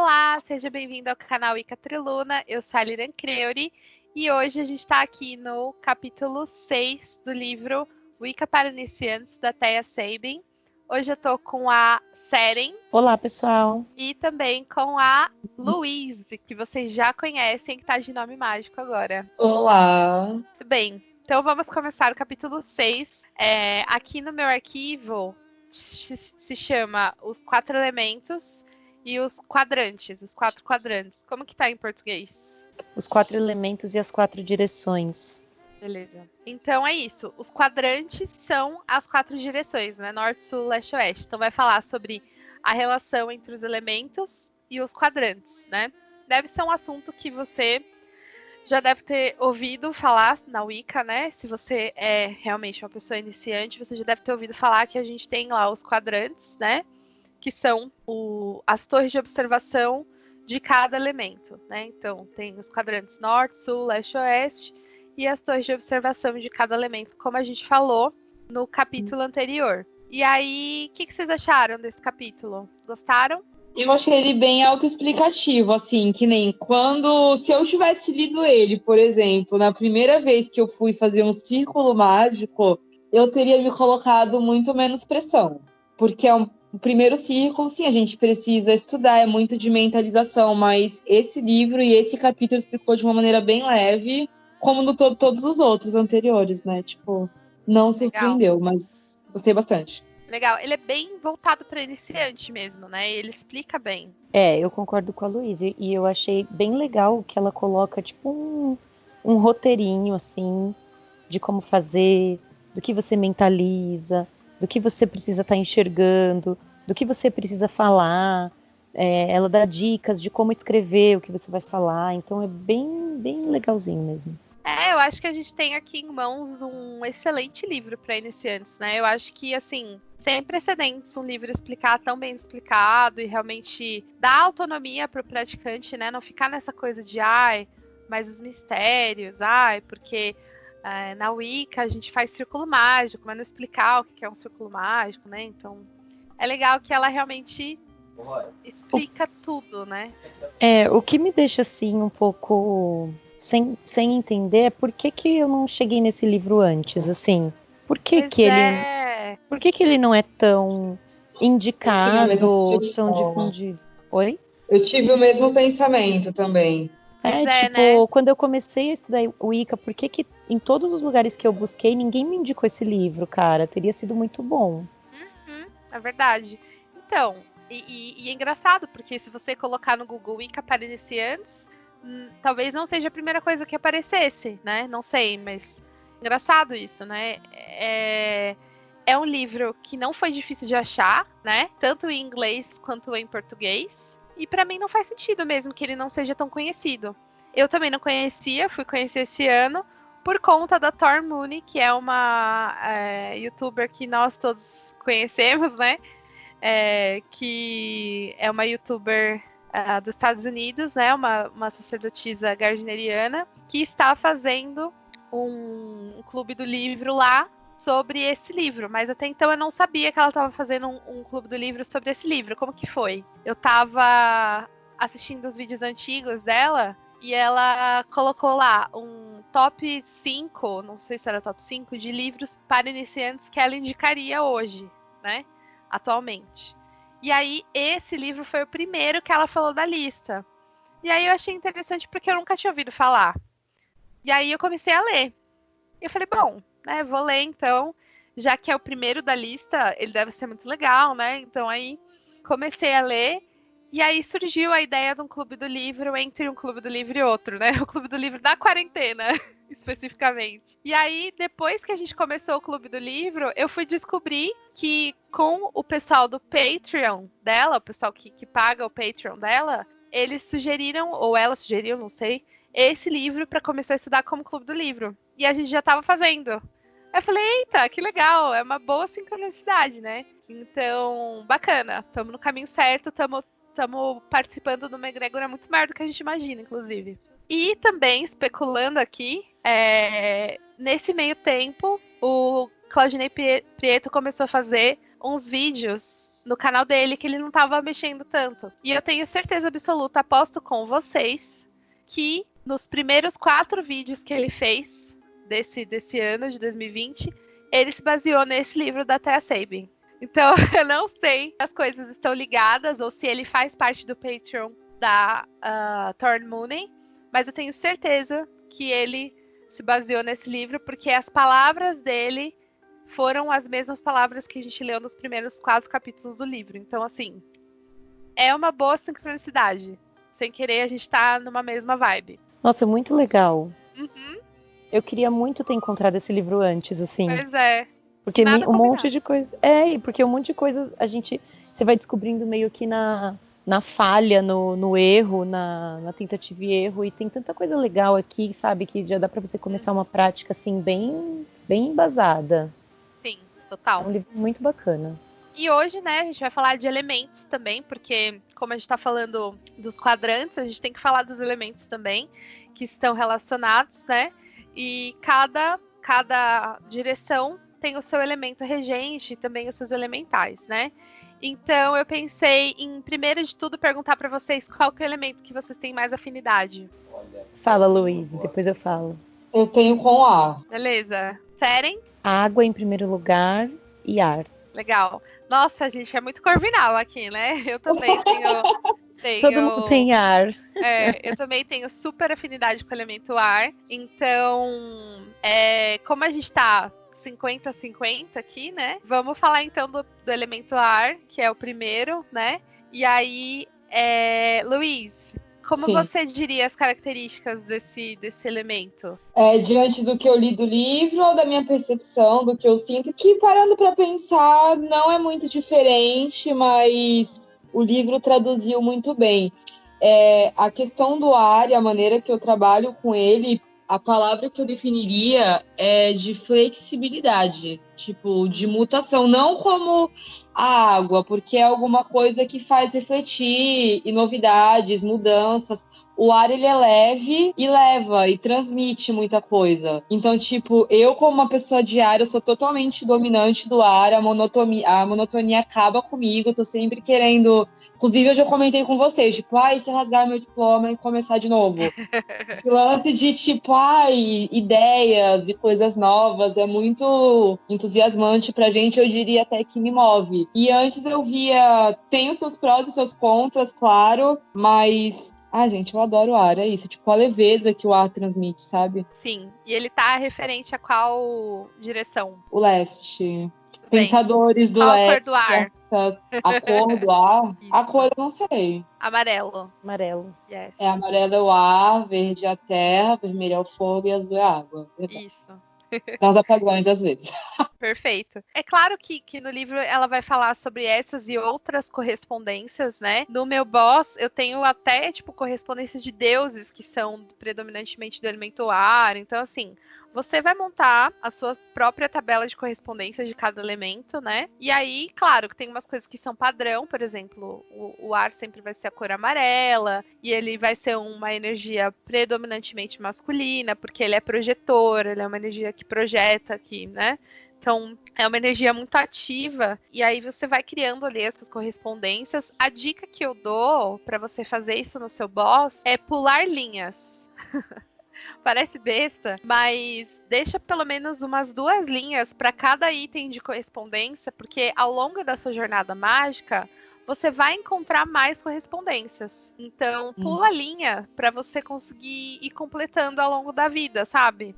Olá, seja bem-vindo ao canal Ica Triluna. Eu sou a Liran Creuri e hoje a gente está aqui no capítulo 6 do livro Wicca para Iniciantes, da Thea Sabin. Hoje eu tô com a Seren. Olá, pessoal. E também com a Louise, que vocês já conhecem, que tá de nome mágico agora. Olá. Muito bem, então vamos começar o capítulo 6. Aqui no meu arquivo se chama Os Quatro Elementos e os Quadrantes, os Quatro Quadrantes. Como que tá em português? Os Quatro Elementos e as Quatro Direções. Beleza. Então é isso. Os quadrantes são as quatro direções, né? Norte, sul, leste, oeste. Então vai falar sobre a relação entre os elementos e os quadrantes, né? Deve ser um assunto que você já deve ter ouvido falar na Wicca, né? Se você é realmente uma pessoa iniciante, você já deve ter ouvido falar que a gente tem lá os quadrantes, né? Que são as torres de observação de cada elemento, né? Então, tem os quadrantes norte, sul, leste, oeste e as torres de observação de cada elemento, como a gente falou no capítulo anterior. E aí, o que vocês acharam desse capítulo? Gostaram? Eu achei ele bem autoexplicativo, assim, que nem se eu tivesse lido ele, por exemplo, na primeira vez que eu fui fazer um círculo mágico, eu teria me colocado muito menos pressão, porque o primeiro círculo, sim, a gente precisa estudar, é muito de mentalização, mas esse livro e esse capítulo explicou de uma maneira bem leve, como todos os outros anteriores, né? Tipo, não surpreendeu, mas gostei bastante. Legal, ele é bem voltado para iniciante mesmo, né? Ele explica bem. Eu concordo com a Luísa. E eu achei bem legal que ela coloca, tipo, um roteirinho, assim, de como fazer, do que você mentaliza, do que você precisa estar enxergando, do que você precisa falar. Ela dá dicas de como escrever o que você vai falar. Então é bem, bem legalzinho mesmo. Eu acho que a gente tem aqui em mãos um excelente livro para iniciantes, né? Eu acho que, assim, sem precedentes, um livro explicar tão bem explicado e realmente dar autonomia para o praticante, né? Não ficar nessa coisa de, mas os mistérios, porque na Wicca a gente faz círculo mágico, mas não explicar o que é um círculo mágico, né? Então, é legal que ela realmente explica tudo, né? O que me deixa, assim, um pouco sem entender é por que eu não cheguei nesse livro antes, assim. Por que ele não é tão indicado, tão difundido? Oi? Eu tive o mesmo pensamento também. Né? Quando eu comecei a estudar Wicca, por que em todos os lugares que eu busquei, ninguém me indicou esse livro, cara? Teria sido muito bom. É verdade. Então, e é engraçado, porque se você colocar no Google Wicca para iniciantes, talvez não seja a primeira coisa que aparecesse, né? Não sei, mas engraçado isso, né? É um livro que não foi difícil de achar, né? Tanto em inglês quanto em português. E para mim não faz sentido mesmo que ele não seja tão conhecido. Eu também não conhecia, fui conhecer esse ano por conta da Thor Mooney, que é uma youtuber que nós todos conhecemos, né? Que é uma youtuber dos Estados Unidos, né? Uma sacerdotisa gardneriana que está fazendo um clube do livro lá sobre esse livro, mas até então eu não sabia que ela estava fazendo um clube do livro sobre esse livro. Como que foi? Eu estava assistindo os vídeos antigos dela e ela colocou lá um top 5, não sei se era top 5, de livros para iniciantes que ela indicaria hoje, né? Atualmente. E aí, esse livro foi o primeiro que ela falou da lista. E aí eu achei interessante porque eu nunca tinha ouvido falar. E aí eu comecei a ler. E eu falei, bom, né, vou ler então, já que é o primeiro da lista, ele deve ser muito legal, né? Então aí comecei a ler, e aí surgiu a ideia de um clube do livro entre um clube do livro e outro, né? O clube do livro da quarentena, especificamente. E aí, depois que a gente começou o clube do livro, eu fui descobrir que com o pessoal do Patreon dela, o pessoal que paga o Patreon dela, eles sugeriram, ou ela sugeriu, não sei, esse livro para começar a estudar como clube do livro. E a gente já estava fazendo. Eu falei, eita, que legal, é uma boa sincronicidade, né? Então, bacana, estamos no caminho certo, estamos participando de uma egrégora muito maior do que a gente imagina, inclusive. E também, especulando aqui, nesse meio tempo, o Claudinei Prieto começou a fazer uns vídeos no canal dele que ele não estava mexendo tanto. E eu tenho certeza absoluta, aposto com vocês, que nos primeiros 4 vídeos que ele fez desse ano de 2020, ele se baseou nesse livro da Thea Sabin. Então, eu não sei se as coisas estão ligadas ou se ele faz parte do Patreon da Thorn Mooney, mas eu tenho certeza que ele se baseou nesse livro, porque as palavras dele foram as mesmas palavras que a gente leu nos primeiros 4 capítulos do livro. Então, assim, é uma boa sincronicidade. Sem querer, a gente tá numa mesma vibe. Nossa, muito legal. Uhum. Eu queria muito ter encontrado esse livro antes, assim. Pois é. Porque Nada um monte combinado. de coisa. Porque um monte de coisa você vai descobrindo meio que na falha, no erro, na tentativa e erro. E tem tanta coisa legal aqui, sabe? Que já dá pra você começar uma prática, assim, bem embasada. Sim, É total. um livro muito bacana. E hoje, né, a gente vai falar de elementos também, porque como a gente tá falando dos quadrantes, a gente tem que falar dos elementos também, que estão relacionados, né? E cada direção tem o seu elemento regente e também os seus elementais, né? Então eu pensei em, primeiro de tudo, perguntar para vocês qual que é o elemento que vocês têm mais afinidade. Fala, Luiz, depois eu falo. Eu tenho com ar. Beleza? Seren? Água em primeiro lugar e ar. Legal. Nossa, gente, é muito corvinal aqui, né? Eu também tenho... Todo mundo tem ar. Eu também tenho super afinidade com o elemento ar. Então, como a gente tá 50-50 aqui, né? Vamos falar então do elemento ar, que é o primeiro, né? E aí, Luiz, como Sim. você diria as características desse elemento? Diante do que eu li do livro ou da minha percepção, do que eu sinto, que parando para pensar não é muito diferente, mas o livro traduziu muito bem. A questão do ar e a maneira que eu trabalho com ele, a palavra que eu definiria é de flexibilidade, tipo, de mutação, não como a água, porque é alguma coisa que faz refletir, e novidades, mudanças. O ar, ele é leve e leva e transmite muita coisa. Então, tipo, eu como uma pessoa de ar, eu sou totalmente dominante do ar, a monotonia acaba comigo, eu tô sempre querendo... Inclusive, eu já comentei com vocês, tipo, se eu rasgar meu diploma e começar de novo. Esse lance de, tipo, ideias e coisas novas é muito entusiasmante pra gente, eu diria até que me move. E antes eu via, tem os seus prós e seus contras, claro, mas... gente, eu adoro o ar, é isso. Tipo, a leveza que o ar transmite, sabe? Sim, e ele tá referente a qual direção? O leste. Bem, Pensadores do qual a leste. cor do ar? A cor do ar? Isso. A cor eu não sei. Amarelo. Amarelo. Yes. Amarelo é o ar, verde é a terra, vermelho é o fogo e azul é a água. Isso. Dá uns apagões às vezes. Perfeito. É claro que no livro ela vai falar sobre essas e outras correspondências, né? No meu boss, eu tenho até, tipo, correspondências de deuses que são predominantemente do elemento ar. Então, assim, você vai montar a sua própria tabela de correspondência de cada elemento, né? E aí, claro, que tem umas coisas que são padrão, por exemplo, o ar sempre vai ser a cor amarela, e ele vai ser uma energia predominantemente masculina, porque ele é projetor, ele é uma energia que projeta aqui, né? Então, é uma energia muito ativa, e aí você vai criando ali as suas correspondências. A dica que eu dou para você fazer isso no seu boss é pular linhas. Parece besta, mas deixa pelo menos umas 2 linhas para cada item de correspondência, porque ao longo da sua jornada mágica, você vai encontrar mais correspondências. Então, pula a linha para você conseguir ir completando ao longo da vida, sabe?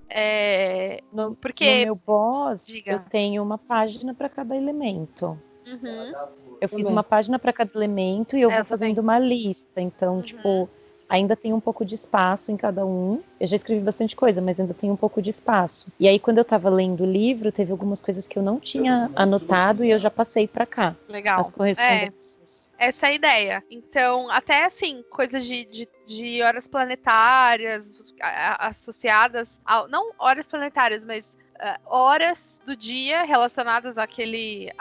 Porque No meu boss, Diga. eu tenho uma página para cada elemento. Uhum. Eu fiz uma página para cada elemento e eu vou fazendo uma lista. Então, tipo, ainda tem um pouco de espaço em cada um. Eu já escrevi bastante coisa, mas ainda tem um pouco de espaço. E aí, quando eu tava lendo o livro, teve algumas coisas que eu não tinha anotado e eu já passei para cá. Legal. As correspondências. Essa é a ideia. Então, até assim, coisas de horas planetárias associadas a, não horas planetárias, mas horas do dia relacionadas àquele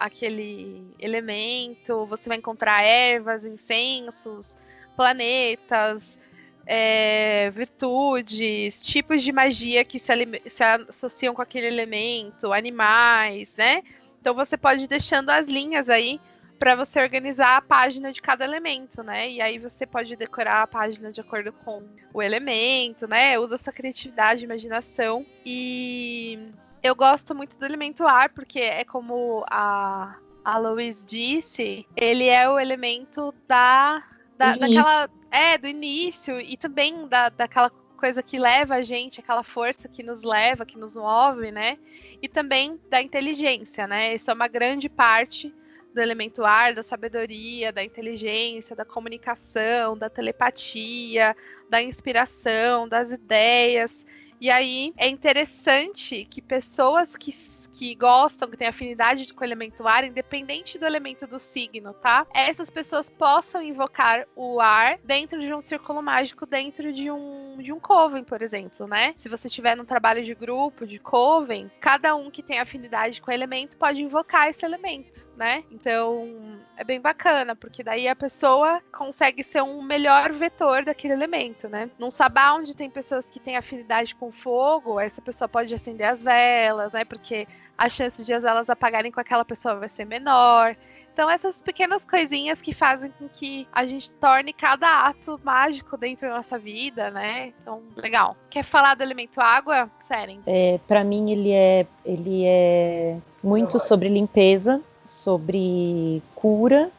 elemento. Você vai encontrar ervas, incensos, planetas, virtudes, tipos de magia que se associam com aquele elemento, animais, né? Então você pode ir deixando as linhas aí para você organizar a página de cada elemento, né? E aí você pode decorar a página de acordo com o elemento, né? Usa sua criatividade, imaginação. E eu gosto muito do elemento ar, porque é como a Louise disse, ele é o elemento daquela... do início, e também daquela coisa que leva a gente, aquela força que nos leva, que nos move, né? E também da inteligência, né? Isso é uma grande parte do elemento ar, da sabedoria, da inteligência, da comunicação, da telepatia, da inspiração, das ideias. E aí é interessante que pessoas que gostam, que têm afinidade com o elemento ar, independente do elemento do signo, tá? Essas pessoas possam invocar o ar dentro de um círculo mágico, dentro de um coven, por exemplo, né? Se você estiver num trabalho de grupo, de coven, cada um que tem afinidade com o elemento pode invocar esse elemento, né? Então, é bem bacana, porque daí a pessoa consegue ser um melhor vetor daquele elemento, né? Num sabá onde tem pessoas que têm afinidade com fogo, essa pessoa pode acender as velas, né? Porque a chance de as velas apagarem com aquela pessoa vai ser menor. Então, essas pequenas coisinhas que fazem com que a gente torne cada ato mágico dentro da nossa vida, né? Então, legal. Quer falar do elemento água, Seren? Para mim, ele é muito sobre limpeza, sobre cura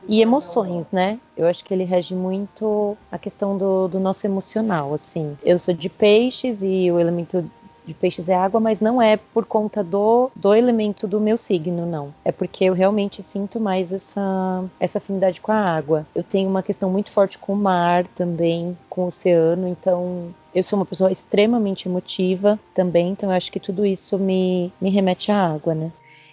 e emoções, né? Eu acho que ele rege muito a questão do nosso emocional, assim. Eu sou de peixes e o elemento de peixes é água, mas não é por conta do elemento do meu signo, não. É porque eu realmente sinto mais essa afinidade com a água. Eu tenho uma questão muito forte com o mar também, com o oceano, então eu sou uma pessoa extremamente emotiva também, então eu acho que tudo isso me remete à água, né?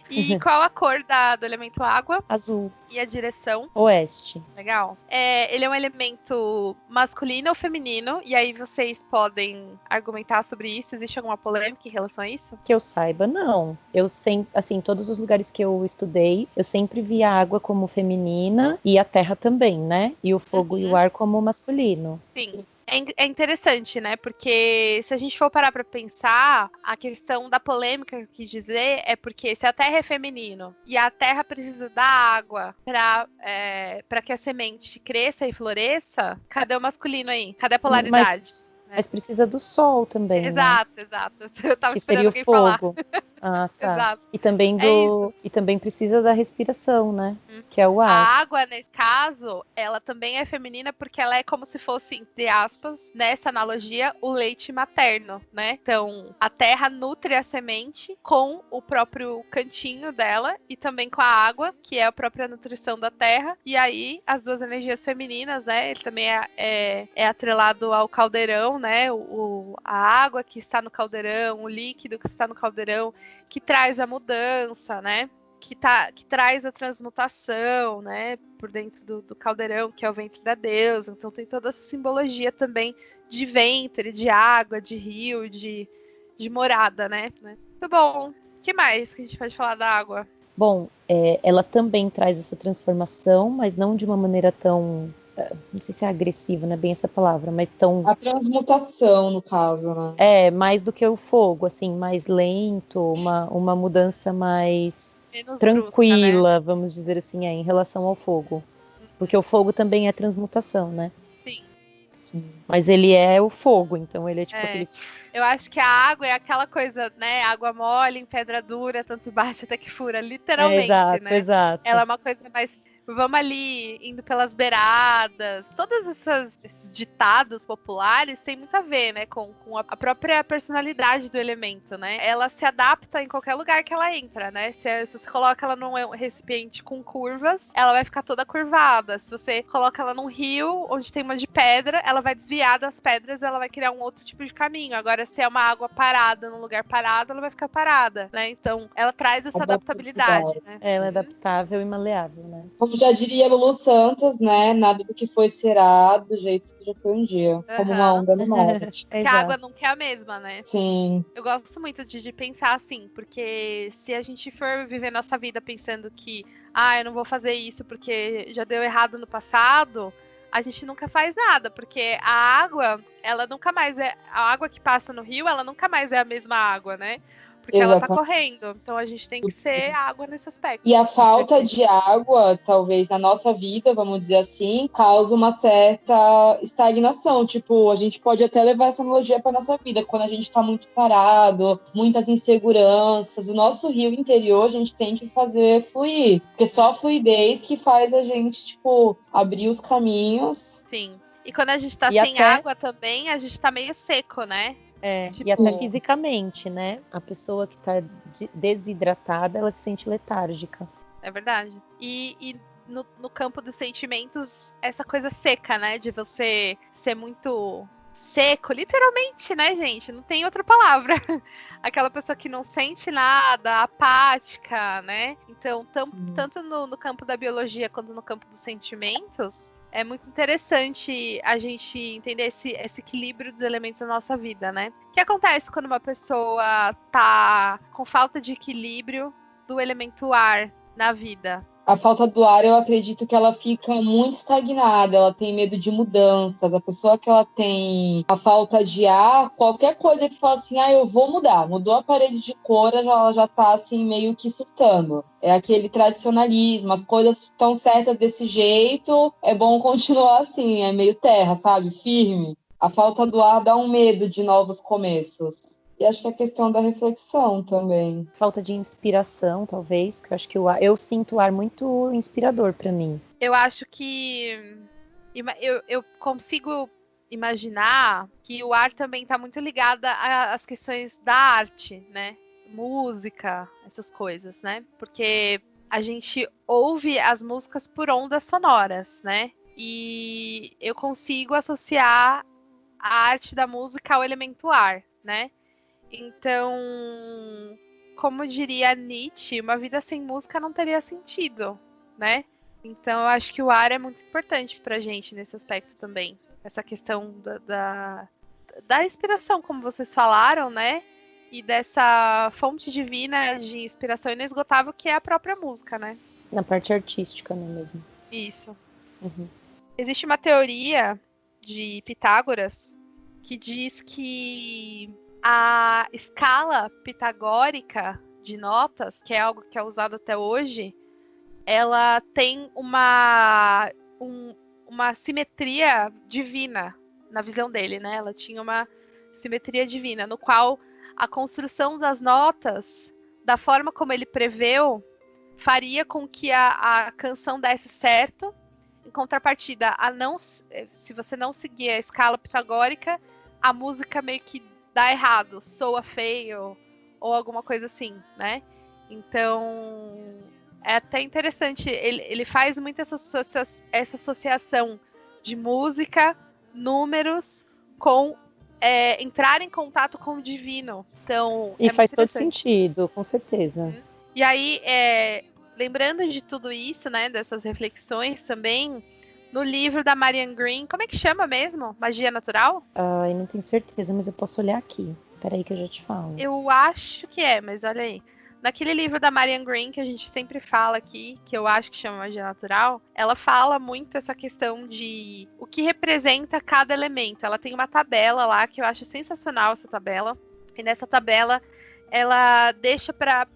E qual a cor do elemento água? Azul. E a direção? Oeste. Legal. Ele é um elemento masculino ou feminino? E aí vocês podem argumentar sobre isso? Existe alguma polêmica em relação a isso? Que eu saiba, não. Eu sempre, assim, todos os lugares que eu estudei, eu sempre vi a água como feminina e a terra também, né? E o fogo e o ar como masculino. Sim. É interessante, né? Porque se a gente for parar para pensar, a questão da polêmica que eu quis dizer é porque se a terra é feminino e a terra precisa da água para que a semente cresça e floresça, cadê o masculino aí? Cadê a polaridade? Mas precisa do sol também, exato, né? Exato. Eu tava que esperando seria o fogo. falar. Ah, tá. Exato. E também precisa da respiração, né? Que é o ar. A água, nesse caso, ela também é feminina porque ela é como se fosse, entre aspas, nessa analogia, o leite materno, né? Então, a terra nutre a semente com o próprio cantinho dela e também com a água, que é a própria nutrição da terra. E aí, as duas energias femininas, né? Ele também é atrelado ao caldeirão, né? A água que está no caldeirão, o líquido que está no caldeirão, que traz a mudança, né? Que traz a transmutação, né? Por dentro do caldeirão, que é o ventre da deusa. Então tem toda essa simbologia também de ventre, de água, de rio, de morada, né? Muito bom. O que mais que a gente pode falar da água? Bom, ela também traz essa transformação, mas não de uma maneira tão... Não sei se é agressiva, não é bem essa palavra, mas tão... A transmutação, no caso, né? Mais do que o fogo, assim, mais lento, uma mudança mais menos tranquila, brusca, né? Vamos dizer assim, em relação ao fogo. Porque o fogo também é transmutação, né? Sim. Mas ele é o fogo, então ele é tipo aquele... Eu acho que a água é aquela coisa, né? Água mole em pedra dura, tanto bate até que fura, literalmente, exato, né? Exato. Ela é uma coisa mais... Vamos ali, indo pelas beiradas. Todos esses ditados populares têm muito a ver, né? Com a própria personalidade do elemento, né? Ela se adapta em qualquer lugar que ela entra, né? Se você coloca ela num recipiente com curvas, ela vai ficar toda curvada. Se você coloca ela num rio, onde tem uma de pedra, ela vai desviar das pedras, ela vai criar um outro tipo de caminho. Agora, se é uma água parada, num lugar parado, ela vai ficar parada, né? Então, ela traz essa adaptabilidade, né? Ela é adaptável e maleável, né? Como já diria Lulu Santos, né? Nada do que foi será do jeito que já foi um dia. Como uma onda no mar. Que a água nunca é a mesma, né? Sim. Eu gosto muito de pensar assim, porque se a gente for viver nossa vida pensando que eu não vou fazer isso porque já deu errado no passado, a gente nunca faz nada, porque a água, ela nunca mais a água que passa no rio, ela nunca mais é a mesma água, né? Porque ela tá Exatamente. correndo. Então a gente tem que ser água nesse aspecto. E a falta de água, talvez na nossa vida, vamos dizer assim, causa uma certa estagnação. Tipo, a gente pode até levar essa analogia para nossa vida, quando a gente tá muito parado, muitas inseguranças, o nosso rio interior a gente tem que fazer fluir, porque só a fluidez que faz a gente, tipo, abrir os caminhos. Sim. E quando a gente tá E sem até- água também, a gente tá meio seco, né? E até Sim. fisicamente, né? A pessoa que tá desidratada, ela se sente letárgica. É verdade. E no campo dos sentimentos, essa coisa seca, né? De você ser muito seco, literalmente, né, gente? Não tem outra palavra. Aquela pessoa que não sente nada, apática, né? Então, tanto no campo da biologia quanto no campo dos sentimentos, é muito interessante a gente entender esse equilíbrio dos elementos da nossa vida, né? O que acontece quando uma pessoa tá com falta de equilíbrio do elemento ar na vida? A falta do ar, eu acredito que ela fica muito estagnada, ela tem medo de mudanças. A pessoa que ela tem a falta de ar, qualquer coisa que fala assim, eu vou mudar, mudou a parede de cor, ela já tá assim meio que surtando. É aquele tradicionalismo, as coisas estão certas desse jeito, é bom continuar assim, é meio terra, sabe? Firme. A falta do ar dá um medo de novos começos. E acho que é a questão da reflexão também. Falta de inspiração, talvez, porque eu acho que eu sinto o ar muito inspirador para mim. Eu acho que eu consigo imaginar que o ar também está muito ligado às questões da arte, né? Música, essas coisas, né? Porque a gente ouve as músicas por ondas sonoras, né? E eu consigo associar a arte da música ao elemento ar, né? Então, como diria Nietzsche, uma vida sem música não teria sentido, né? Então, eu acho que o ar é muito importante pra gente nesse aspecto também. Essa questão da inspiração, como vocês falaram, né? E dessa fonte divina de inspiração inesgotável que é a própria música, né? Na parte artística, né, mesmo? Isso. Uhum. Existe uma teoria de Pitágoras que diz que a escala pitagórica de notas, que é algo que é usado até hoje, ela tem uma simetria divina na visão dele, né? Ela tinha uma simetria divina, no qual a construção das notas, da forma como ele preveu, faria com que a canção desse certo. Em contrapartida, se você não seguir a escala pitagórica, a música meio que dá errado, soa feio ou alguma coisa assim, né? Então, é até interessante. Ele faz muito essa associação de música, números, com entrar em contato com o divino. Então, E é faz muito todo interessante. sentido, com certeza. E aí, lembrando de tudo isso, né, dessas reflexões também, no livro da Marian Green, como é que chama mesmo? Magia Natural? Eu não tenho certeza, mas eu posso olhar aqui. Peraí que eu já te falo. Eu acho que é, mas olha aí. Naquele livro da Marian Green, que a gente sempre fala aqui, que eu acho que chama Magia Natural, ela fala muito essa questão de o que representa cada elemento. Ela tem uma tabela lá, que eu acho sensacional essa tabela. E nessa tabela, ela deixa para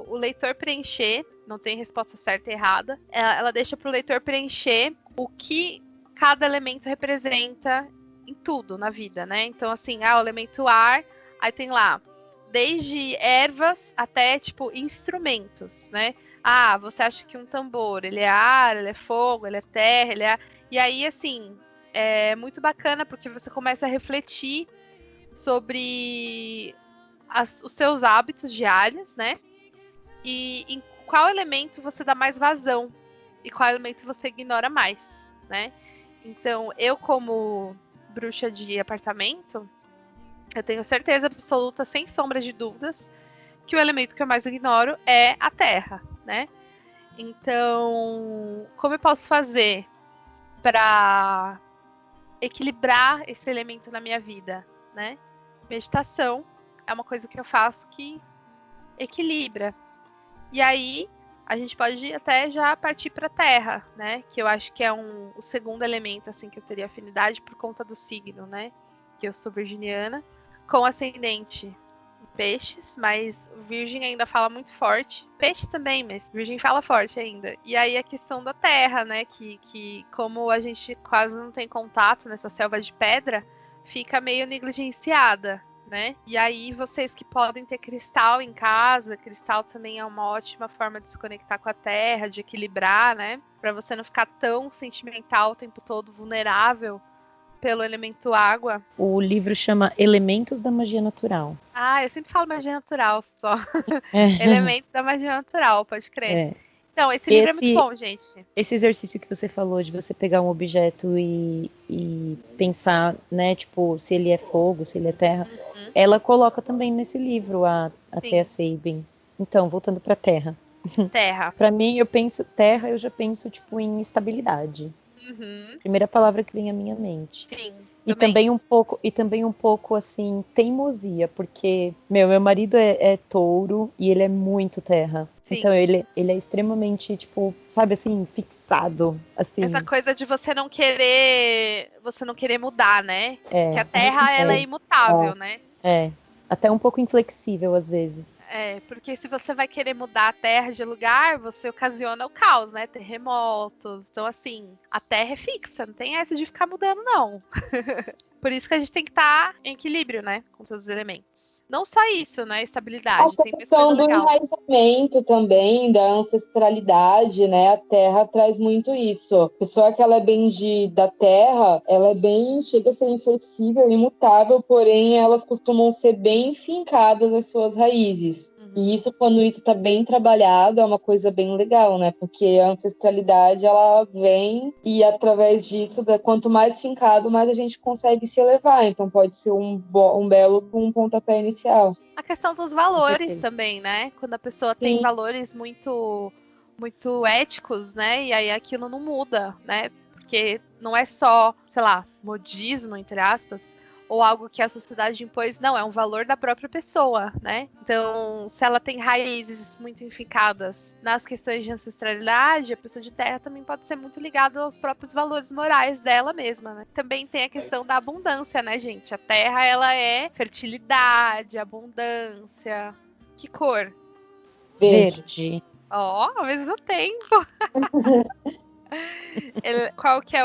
o leitor preencher, não tem resposta certa e errada, ela deixa para o leitor preencher o que cada elemento representa em tudo na vida, né? Então, assim, o elemento ar, aí tem lá desde ervas até, tipo, instrumentos, né? Você acha que um tambor, ele é ar, ele é fogo, ele é terra, ele é... E aí, assim, é muito bacana porque você começa a refletir sobre os seus hábitos diários, né? E em qual elemento você dá mais vazão e qual elemento você ignora mais, né? Então, eu como bruxa de apartamento, eu tenho certeza absoluta, sem sombra de dúvidas, que o elemento que eu mais ignoro é a terra, né? Então, como eu posso fazer para equilibrar esse elemento na minha vida, né? Meditação é uma coisa que eu faço que equilibra. E aí, a gente pode até já partir para a terra, né? Que eu acho que é o segundo elemento, assim, que eu teria afinidade por conta do signo, né? Que eu sou virginiana, com ascendente peixes, mas o virgem ainda fala muito forte. Peixe também, mas virgem fala forte ainda. E aí a questão da terra, né? Que como a gente quase não tem contato nessa selva de pedra, fica meio negligenciada, né? E aí vocês que podem ter cristal em casa, cristal também é uma ótima forma de se conectar com a terra, de equilibrar, né? Para você não ficar tão sentimental o tempo todo, vulnerável pelo elemento água. O livro chama Elementos da Magia Natural. Ah, eu sempre falo magia natural só. É. Elementos da magia natural, pode crer. É. Então, esse livro é muito bom, gente. Esse exercício que você falou de você pegar um objeto e pensar, né, tipo, se ele é fogo, se ele é terra, ela coloca também nesse livro a Thea Sabin. Então, voltando para terra. Terra. Para mim, eu penso terra, eu já penso tipo em estabilidade. Primeira palavra que vem à minha mente. Sim. E também um pouco assim, teimosia, porque meu marido é touro e ele é muito terra. Sim. Então ele é extremamente, tipo, sabe assim, fixado, assim. Essa coisa de você não querer mudar, né? Porque a terra ela é imutável, né? É. Até um pouco inflexível às vezes. Porque se você vai querer mudar a terra de lugar, você ocasiona o caos, né? Terremotos. Então, assim, a terra é fixa, não tem essa de ficar mudando, não. Por isso que a gente tem que estar em equilíbrio, né? Com seus elementos. Não só isso, né? Estabilidade. A questão do enraizamento também, da ancestralidade, né? A terra traz muito isso. A pessoa que ela é bem da terra, ela é bem, chega a ser inflexível, imutável, porém elas costumam ser bem fincadas às suas raízes. E isso, quando isso está bem trabalhado, é uma coisa bem legal, né? Porque a ancestralidade, ela vem e através disso, quanto mais fincado, mais a gente consegue se elevar. Então pode ser um belo pontapé inicial. A questão dos valores também, né? Quando a pessoa tem valores muito, muito éticos, né? E aí aquilo não muda, né? Porque não é só, sei lá, modismo, entre aspas, ou algo que a sociedade impôs, não, é um valor da própria pessoa, né? Então, se ela tem raízes muito enfincadas nas questões de ancestralidade, a pessoa de terra também pode ser muito ligada aos próprios valores morais dela mesma, né? Também tem a questão da abundância, né, gente? A terra, ela é fertilidade, abundância. Que cor? Verde. Ó, ao mesmo tempo. Qual que é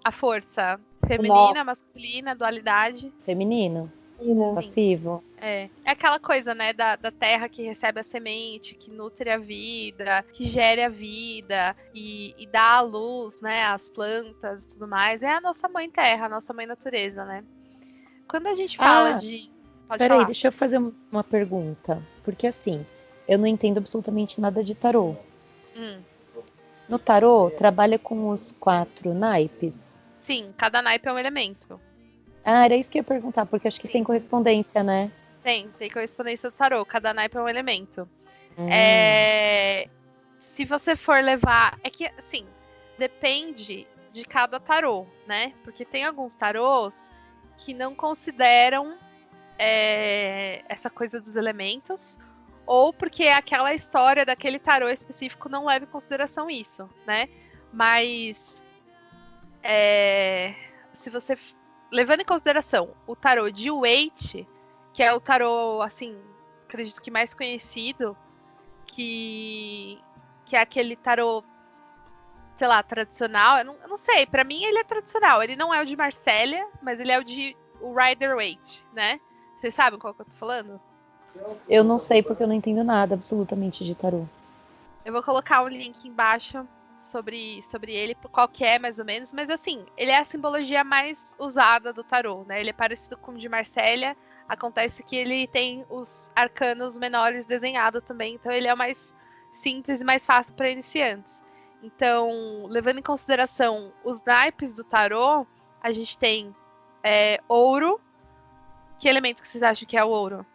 a força? Feminina, masculina, dualidade? Feminino. Passivo. É aquela coisa, né, da terra que recebe a semente, que nutre a vida, que gere a vida e dá a luz, né, às plantas e tudo mais. É a nossa mãe terra, a nossa mãe natureza, né? Quando a gente fala de... Peraí, deixa eu fazer uma pergunta. Porque assim, eu não entendo absolutamente nada de tarô. No tarô, trabalha com os 4 naipes? Sim, cada naipe é um elemento. Ah, era isso que eu ia perguntar, porque acho que tem correspondência, né? Tem correspondência do tarô. Cada naipe é um elemento. Se você for levar... É que, assim, depende de cada tarô, né? Porque tem alguns tarôs que não consideram essa coisa dos elementos, ou porque aquela história daquele tarô específico não leva em consideração isso, né? Mas... se você... Levando em consideração o tarô de Waite, que é o tarô, assim, acredito que mais conhecido, que é aquele tarô, sei lá, tradicional. Eu não sei, pra mim ele é tradicional. Ele não é o de Marsella, mas ele é o Rider-Waite, né? Vocês sabem qual que eu tô falando? Eu não sei, porque eu não entendo nada absolutamente de tarô. Eu vou colocar um link embaixo sobre ele, qual que é, mais ou menos. Mas, assim, ele é a simbologia mais usada do tarô, né? Ele é parecido com o de Marsella. Acontece que ele tem os arcanos menores desenhados também. Então, ele é o mais simples e mais fácil para iniciantes. Então, levando em consideração os naipes do tarô, a gente tem ouro. Que elemento que vocês acham que é o ouro?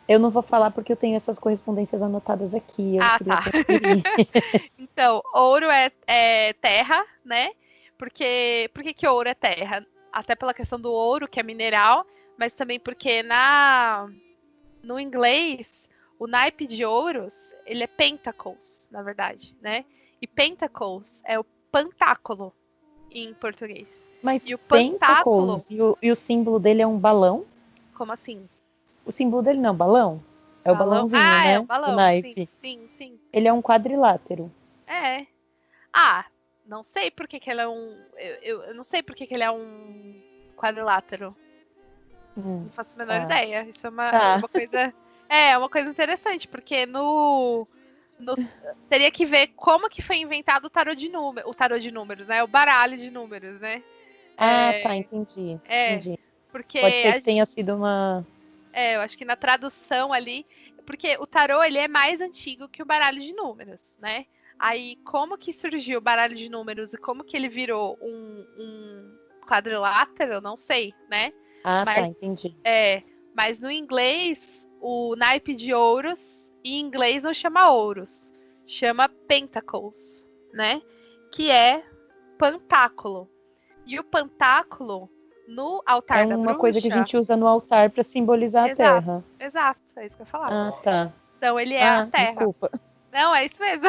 Eu não vou falar porque eu tenho essas correspondências anotadas aqui. Tá. Então, ouro é terra, né? Por que ouro é terra? Até pela questão do ouro, que é mineral, mas também porque no inglês, o naipe de ouros, ele é pentacles, na verdade, né? E pentacles é o pantáculo em português. Mas e o pentáculo... e o símbolo dele é um balão? Como assim? O símbolo dele não, balão? É o balãozinho, né? É o balão, do naipe. sim. Ele é um quadrilátero. É. Não sei por que ele é um... Eu não sei por que ele é um quadrilátero. Não faço a menor ideia. Isso é uma coisa... É uma coisa interessante, porque teria que ver como que foi inventado o tarô de números, né? O baralho de números, né? Tá, entendi. Porque Pode ser que tenha sido uma... eu acho que na tradução ali... Porque o tarô, ele é mais antigo que o baralho de números, né? Aí, como que surgiu o baralho de números e como que ele virou um quadrilátero, eu não sei, né? Tá, entendi. Mas no inglês, o naipe de ouros, em inglês não chama ouros, chama pentacles, né? Que é pantáculo. E o pantáculo, no altar da bruxa... É uma coisa que a gente usa no altar para simbolizar a terra. Exato, é isso que eu ia falar. Tá. Então ele é a terra. Desculpa. Não, é isso mesmo.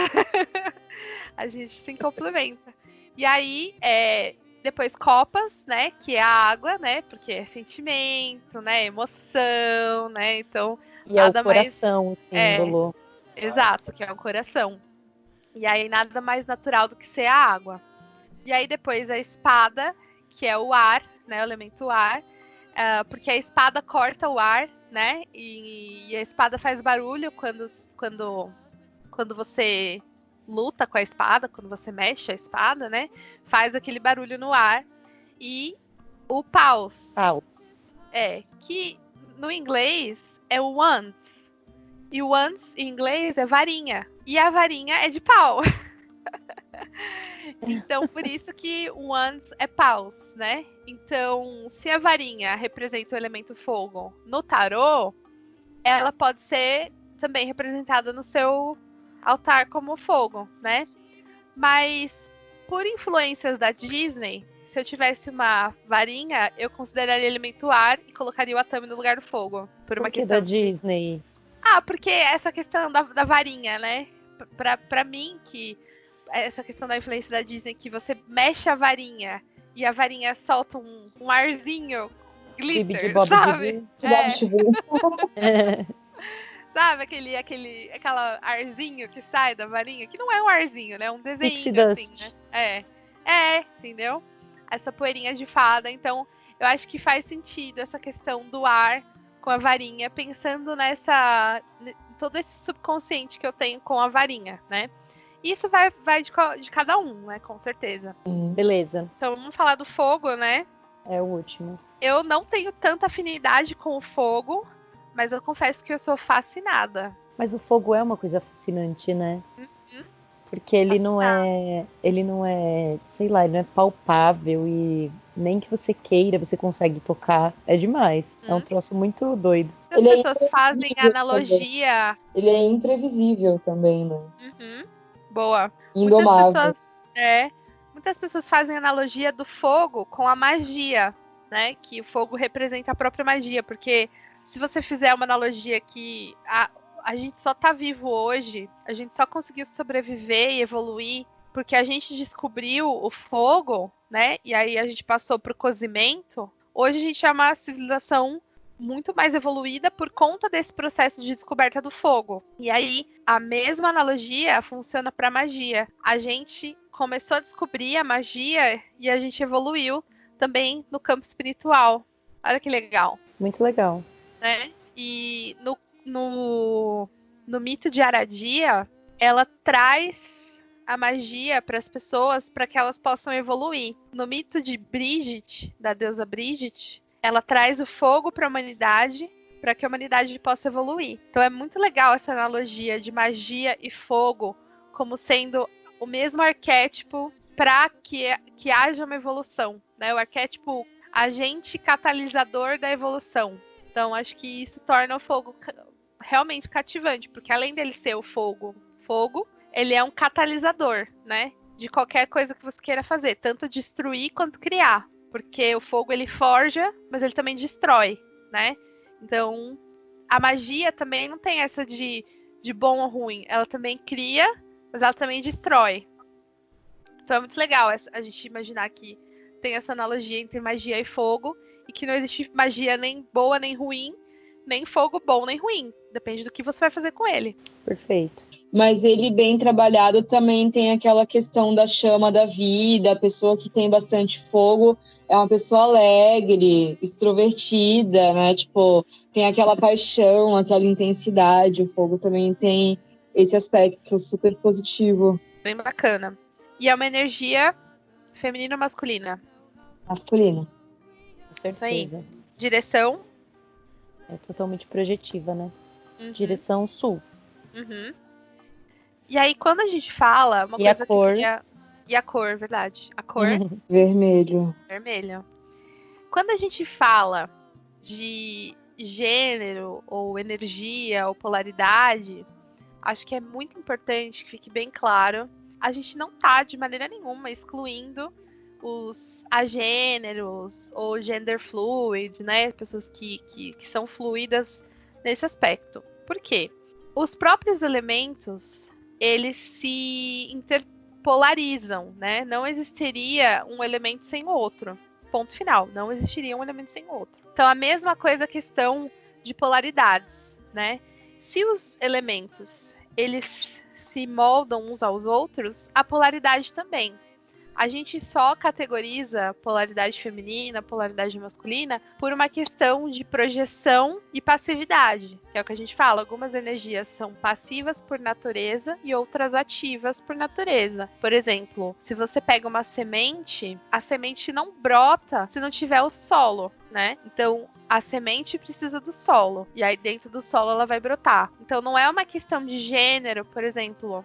A gente se complementa. E aí, depois copas, né? Que é a água, né? Porque é sentimento, né? Emoção, né? Então, e é o coração, o símbolo. Exato, que é o coração. E aí, nada mais natural do que ser a água. E aí, depois a espada, que é o ar, né? O elemento ar. Porque a espada corta o ar, né? E a espada faz barulho quando você luta com a espada, quando você mexe a espada, né? Faz aquele barulho no ar. E o paus. Que no inglês é o wands. E o wands em inglês é varinha. E a varinha é de pau. Então, por isso que o wands é paus, né? Então, se a varinha representa o elemento fogo no tarô, ela pode ser também representada no seu altar como fogo, né? Mas por influências da Disney, se eu tivesse uma varinha, eu consideraria elemento ar e colocaria o Atami no lugar do fogo. Por que da Disney? Porque essa questão da varinha, né? Pra mim, que essa questão da influência da Disney, que você mexe a varinha e a varinha solta um arzinho glitter, sabe? Sabe aquela arzinho que sai da varinha? Que não é um arzinho, né? É um desenho, assim, né? Entendeu? Essa poeirinha de fada. Então, eu acho que faz sentido essa questão do ar com a varinha, pensando todo esse subconsciente que eu tenho com a varinha, né? Isso vai de cada um, né? Com certeza. Beleza. Então, vamos falar do fogo, né? É o último. Eu não tenho tanta afinidade com o fogo, mas eu confesso que eu sou fascinada. Mas o fogo é uma coisa fascinante, né? Porque ele não é, sei lá, ele não é palpável e nem que você queira, você consegue tocar. É demais. É um troço muito doido. As pessoas fazem analogia. Ele é imprevisível também, né? Boa. Indomável. Muitas pessoas fazem analogia do fogo com a magia, né? Que o fogo representa a própria magia, porque se você fizer uma analogia que a gente só tá vivo hoje, a gente só conseguiu sobreviver e evoluir porque a gente descobriu o fogo, né? E aí a gente passou pro cozimento. Hoje a gente é uma civilização muito mais evoluída por conta desse processo de descoberta do fogo. E aí a mesma analogia funciona para magia. A gente começou a descobrir a magia e a gente evoluiu também no campo espiritual. Olha que legal. Muito legal. Né? E no mito de Aradia, ela traz a magia para as pessoas para que elas possam evoluir. No mito de Brígit, da deusa Brígit, ela traz o fogo para a humanidade para que a humanidade possa evoluir. Então é muito legal essa analogia de magia e fogo como sendo o mesmo arquétipo para que haja uma evolução, né? O arquétipo agente catalisador da evolução. Então, acho que isso torna o fogo realmente cativante, porque além dele ser o fogo, ele é um catalisador, né? De qualquer coisa que você queira fazer, tanto destruir quanto criar. Porque o fogo, ele forja, mas ele também destrói, né? Então, a magia também não tem essa de bom ou ruim. Ela também cria, mas ela também destrói. Então, é muito legal a gente imaginar que tem essa analogia entre magia e fogo, e que não existe magia nem boa nem ruim, nem fogo bom nem ruim. Depende do que você vai fazer com ele. Perfeito. Mas ele bem trabalhado também tem aquela questão da chama da vida. A pessoa que tem bastante fogo é uma pessoa alegre, extrovertida, né? Tipo, tem aquela paixão, aquela intensidade. O fogo também tem esse aspecto super positivo. Bem bacana. E é uma energia feminina ou masculina? Masculino. Com certeza. Direção? É totalmente projetiva, né? Uhum. Direção sul. Uhum. E aí, quando a gente fala, uma E coisa a cor? que eu queria... E a cor, verdade. A cor Vermelho. vermelha. Quando a gente fala de gênero, ou energia, ou polaridade, acho que é muito importante que fique bem claro. A gente não tá, de maneira nenhuma, excluindo os agêneros, ou gender fluid, né? Pessoas que são fluidas nesse aspecto. Por quê? Os próprios elementos, eles se interpolarizam, né? Não existiria um elemento sem o outro. Ponto final. Não existiria um elemento sem o outro. Então, a mesma coisa a questão de polaridades, né? Se os elementos, eles se moldam uns aos outros, a polaridade também. A gente só categoriza polaridade feminina, polaridade masculina, por uma questão de projeção e passividade, que é o que a gente fala. Algumas energias são passivas por natureza e outras ativas por natureza. Por exemplo, se você pega uma semente, a semente não brota se não tiver o solo, né? Então, a semente precisa do solo. E aí, dentro do solo, ela vai brotar. Então, não é uma questão de gênero, por exemplo.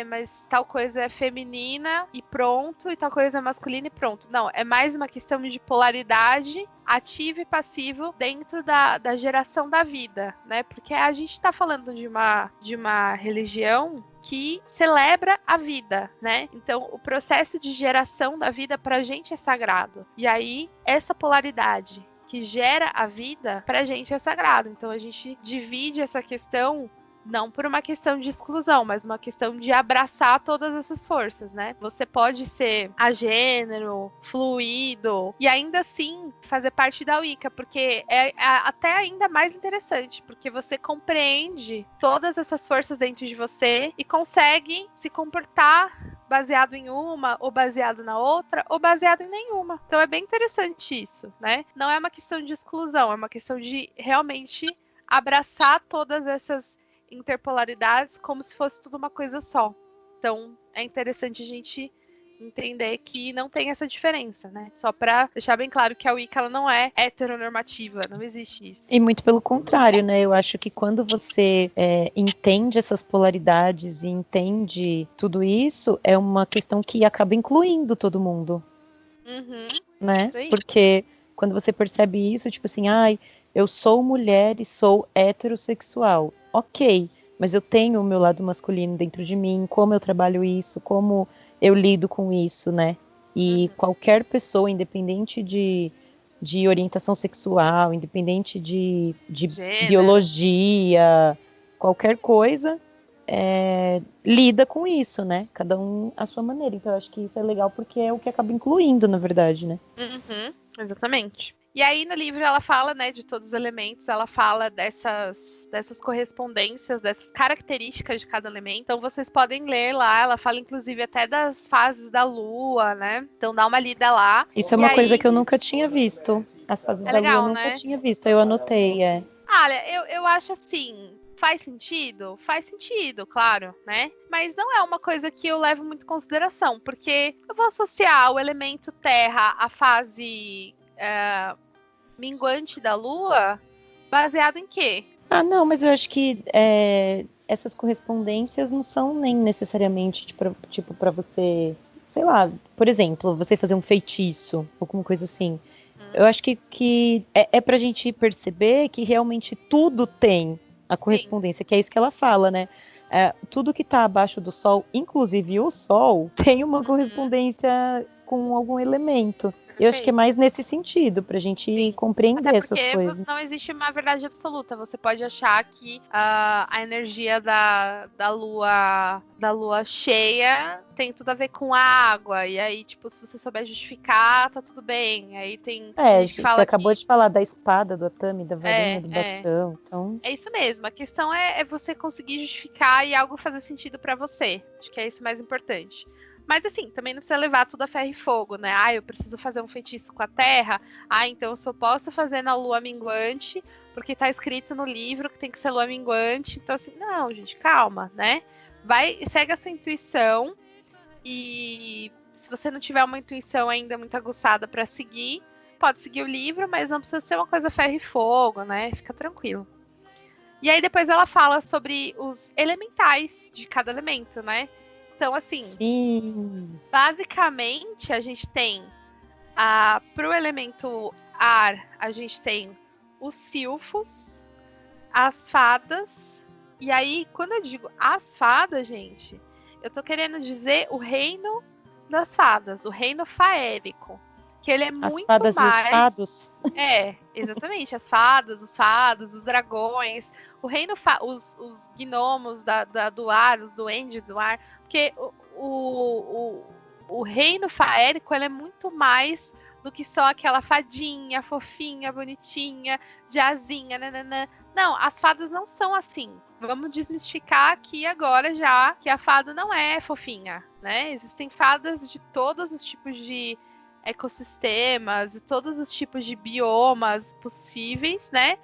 Mas tal coisa é feminina e pronto, e tal coisa é masculina e pronto. Não, é mais uma questão de polaridade, ativo e passivo dentro da geração da vida, né? Porque a gente tá falando de uma religião que celebra a vida, né? Então, o processo de geração da vida pra gente é sagrado. E aí, essa polaridade que gera a vida, pra gente é sagrado. Então, a gente divide essa questão não por uma questão de exclusão, mas uma questão de abraçar todas essas forças, né? Você pode ser agênero, fluido, e ainda assim fazer parte da Wicca, porque é até ainda mais interessante, porque você compreende todas essas forças dentro de você e consegue se comportar baseado em uma, ou baseado na outra, ou baseado em nenhuma. Então é bem interessante isso, né? Não é uma questão de exclusão, é uma questão de realmente abraçar todas essas interpolaridades como se fosse tudo uma coisa só. Então, é interessante a gente entender que não tem essa diferença, né? Só para deixar bem claro que a Wicca ela não é heteronormativa, não existe isso. E muito pelo contrário, né? Eu acho que quando você entende essas polaridades e entende tudo isso, é uma questão que acaba incluindo todo mundo, né? Porque quando você percebe isso, tipo assim, eu sou mulher e sou heterossexual. Ok, mas eu tenho o meu lado masculino dentro de mim, como eu trabalho isso, como eu lido com isso, né? E qualquer pessoa, independente de orientação sexual, independente de biologia, qualquer coisa, lida com isso, né? Cada um à sua maneira. Então eu acho que isso é legal porque é o que acaba incluindo, na verdade, né? Exatamente. E aí no livro ela fala, né, de todos os elementos, ela fala dessas correspondências, dessas características de cada elemento. Então vocês podem ler lá, ela fala inclusive até das fases da lua, né? Então dá uma lida lá. Isso é uma coisa que eu nunca tinha visto. As fases da lua eu nunca tinha visto, eu anotei, Olha, eu acho assim, faz sentido? Faz sentido, claro, né? Mas não é uma coisa que eu levo muito em consideração, porque eu vou associar o elemento terra à fase minguante da lua, baseado em quê? Não, mas eu acho que essas correspondências não são nem necessariamente tipo para você, sei lá, por exemplo, você fazer um feitiço, alguma coisa assim. Eu acho que é pra gente perceber que realmente tudo tem a correspondência, que é isso que ela fala, né? Tudo que tá abaixo do Sol, inclusive o Sol, tem uma correspondência com algum elemento. Eu acho que é mais nesse sentido, pra gente compreender Até essas porque coisas. não existe uma verdade absoluta. Você pode achar que a energia da lua cheia tem tudo a ver com a água. E aí, tipo, se você souber justificar, tá tudo bem. Aí tem gente que Você fala acabou que... de falar da espada, do Atami, da varinha, do É. bastão. Então, É isso mesmo. A questão é você conseguir justificar e algo fazer sentido pra você. Acho que é isso mais importante. Mas assim, também não precisa levar tudo a ferro e fogo, né? Ah, eu preciso fazer um feitiço com a terra. Ah, então eu só posso fazer na lua minguante, porque tá escrito no livro que tem que ser lua minguante. Então, assim, não, gente, calma, né? Segue a sua intuição. E se você não tiver uma intuição ainda muito aguçada pra seguir, pode seguir o livro, mas não precisa ser uma coisa ferro e fogo, né? Fica tranquilo. E aí depois ela fala sobre os elementais de cada elemento, né? Então, assim, sim. basicamente a gente tem pro elemento ar, a gente tem os silfos, as fadas. E aí, quando eu digo as fadas, gente, eu tô querendo dizer o reino das fadas, o reino faérico. Que ele é As muito fadas mais... e os fados. É, exatamente. As fadas, os fados, os dragões, o reino, os gnomos do ar, os duendes do ar. Porque o reino faérico ele é muito mais do que só aquela fadinha, fofinha, bonitinha, de asinha, nananã. Não, as fadas não são assim. Vamos desmistificar aqui agora já que a fada não é fofinha, né? Existem fadas de todos os tipos de ecossistemas e todos os tipos de biomas possíveis, né?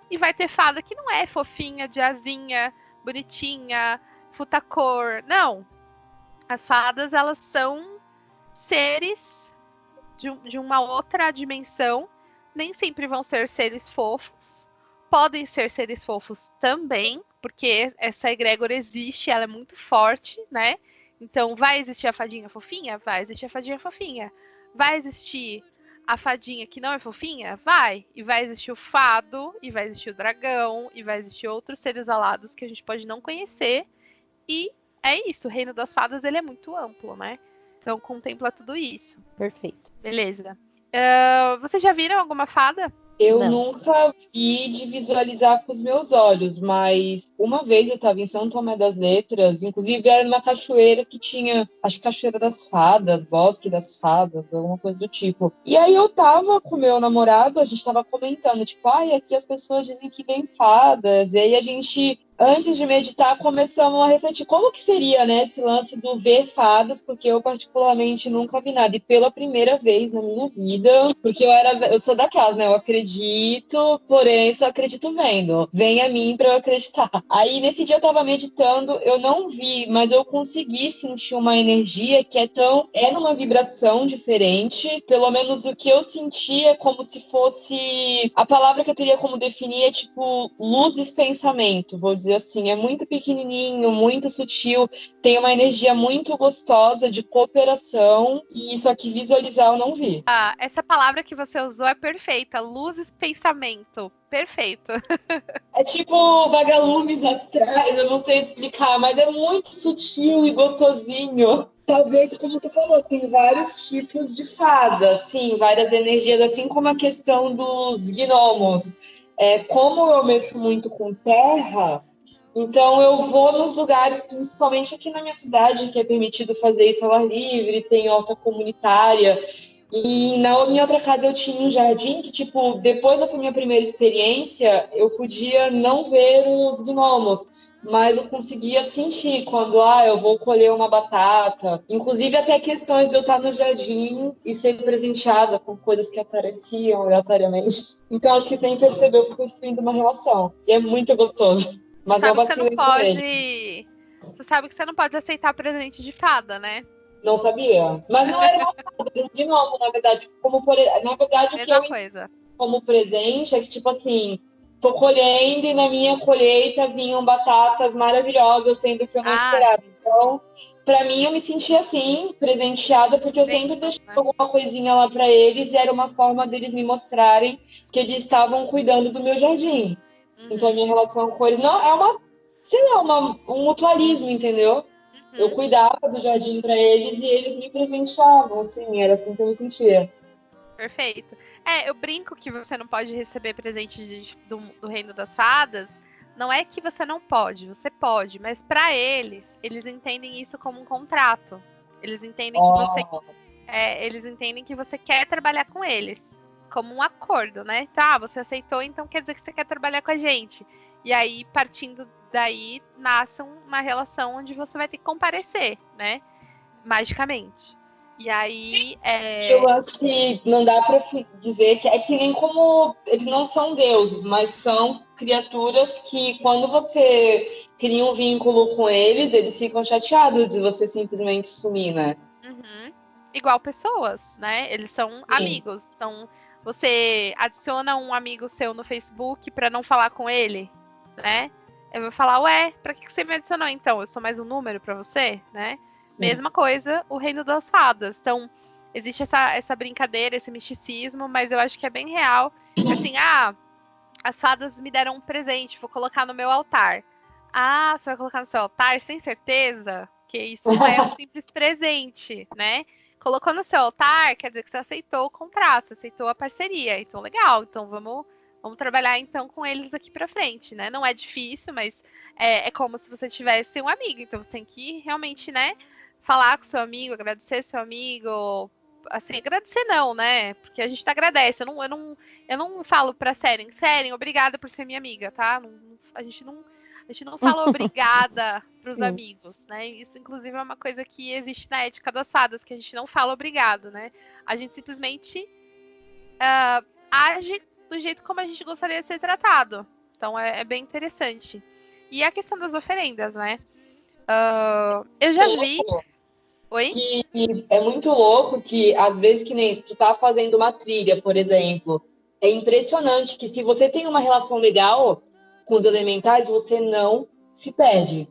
E vai ter fada que não é fofinha, de asinha, bonitinha, futacor. Não. As fadas, elas são seres de uma outra dimensão. Nem sempre vão ser seres fofos. Podem ser seres fofos também, porque essa egrégora existe, ela é muito forte, né? Então, vai existir a fadinha fofinha? Vai existir a fadinha fofinha. Vai existir a fadinha que não é fofinha? Vai. E vai existir o fado, e vai existir o dragão, e vai existir outros seres alados que a gente pode não conhecer. E é isso, o reino das fadas ele é muito amplo, né? Então contempla tudo isso. Perfeito. Beleza. Vocês já viram alguma fada? Eu Não. nunca vi de visualizar com os meus olhos, mas uma vez eu estava em São Tomé das Letras, inclusive era numa cachoeira que tinha, acho que Cachoeira das Fadas, Bosque das Fadas, alguma coisa do tipo. E aí eu tava com meu namorado, a gente tava comentando, tipo, aqui as pessoas dizem que vem fadas, e aí a gente, antes de meditar, começamos a refletir como que seria, né, esse lance do ver fadas, porque eu particularmente nunca vi nada, e pela primeira vez na minha vida, porque eu sou daquelas, né, eu acredito, porém só acredito vendo, vem a mim pra eu acreditar. Aí nesse dia eu tava meditando, eu não vi, mas eu consegui sentir uma energia que é numa vibração diferente, pelo menos o que eu senti é como se fosse, a palavra que eu teria como definir é tipo luzes pensamento, vou dizer assim, é muito pequenininho, muito sutil, tem uma energia muito gostosa de cooperação, e isso aqui visualizar eu não vi. Essa palavra que você usou é perfeita, luzes pensamento, perfeito. É tipo vagalumes astrais, eu não sei explicar, mas é muito sutil e gostosinho. Talvez, como tu falou, tem vários tipos de fada, sim, várias energias, assim como a questão dos gnomos. Como eu mexo muito com terra, então eu vou nos lugares, principalmente aqui na minha cidade, que é permitido fazer isso ao ar livre, tem horta comunitária. E na minha outra casa eu tinha um jardim que, tipo, depois dessa minha primeira experiência, eu podia não ver os gnomos, mas eu conseguia sentir quando, eu vou colher uma batata. Inclusive até questões de eu estar no jardim e ser presenteada com coisas que apareciam aleatoriamente. Então acho que sem perceber eu fui construindo uma relação. E é muito gostoso. Mas não vacilei com ele. Você sabe que você não pode aceitar presente de fada, né? Não sabia. Mas não era uma fada, era um gnomo, na verdade. Na verdade, o que Mesma eu coisa. como presente é que, tipo assim, tô colhendo e na minha colheita vinham batatas maravilhosas, sendo que eu não esperava. Sim. Então, pra mim, eu me senti assim, presenteada, porque eu sempre deixei alguma coisinha lá pra eles e era uma forma deles me mostrarem que eles estavam cuidando do meu jardim. Então, a minha relação com eles não é um mutualismo, entendeu? Eu cuidava do jardim pra eles e eles me presenteavam, assim, era assim que eu me sentia. Perfeito. Eu brinco que você não pode receber presente do Reino das Fadas. Não é que você não pode, você pode, mas para eles entendem isso como um contrato. Eles entendem eles entendem que você quer trabalhar com eles, como um acordo, né? Tá, você aceitou, então quer dizer que você quer trabalhar com a gente. E aí, partindo daí, nasce uma relação onde você vai ter que comparecer, né? Magicamente. E aí. Eu assim, não dá pra dizer que é que nem como eles não são deuses, mas são criaturas que, quando você cria um vínculo com eles ficam chateados de você simplesmente sumir, né? Uhum. Igual pessoas, né? Eles são amigos. Você adiciona um amigo seu no Facebook pra não falar com ele, né? Eu vou falar, ué, pra que você me adicionou então? Eu sou mais um número pra você, né? Mesma coisa, o Reino das Fadas. Então, existe essa brincadeira, esse misticismo, mas eu acho que é bem real. Assim, as fadas me deram um presente, vou colocar no meu altar. Ah, você vai colocar no seu altar? Sem certeza? Que isso não é um simples presente, né? Colocou no seu altar, quer dizer que você aceitou o contrato, você aceitou a parceria. Então, legal. Então, vamos trabalhar então com eles aqui pra frente, né? Não é difícil, mas é como se você tivesse um amigo. Então, você tem que realmente, né, falar com seu amigo, agradecer seu amigo. Assim, agradecer não, né? Porque a gente agradece. Eu não falo pra Seren, obrigada por ser minha amiga, tá? A gente não fala obrigada pros amigos, né? Isso, inclusive, é uma coisa que existe na ética das fadas, que a gente não fala obrigado, né? A gente simplesmente age do jeito como a gente gostaria de ser tratado. Então, é bem interessante. E a questão das oferendas, né? Eu já vi... Oi? Que é muito louco que, às vezes, que nem se tu tá fazendo uma trilha, por exemplo, é impressionante que se você tem uma relação legal com os elementais, você não se perde.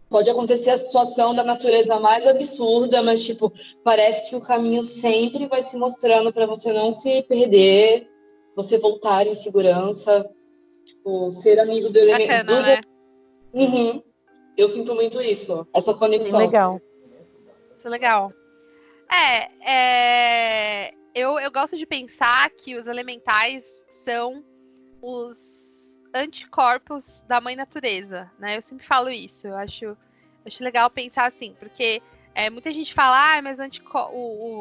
Pode acontecer a situação da natureza mais absurda, mas, tipo, parece que o caminho sempre vai se mostrando para você não se perder, você voltar em segurança, tipo, ser amigo do elemento. Bacana, né? Uhum. Eu sinto muito isso, essa conexão. Bem legal. Isso é legal. Eu gosto de pensar que os elementais são os anticorpos da mãe natureza, né? Eu sempre falo isso. Eu acho legal pensar assim, porque muita gente fala, mas o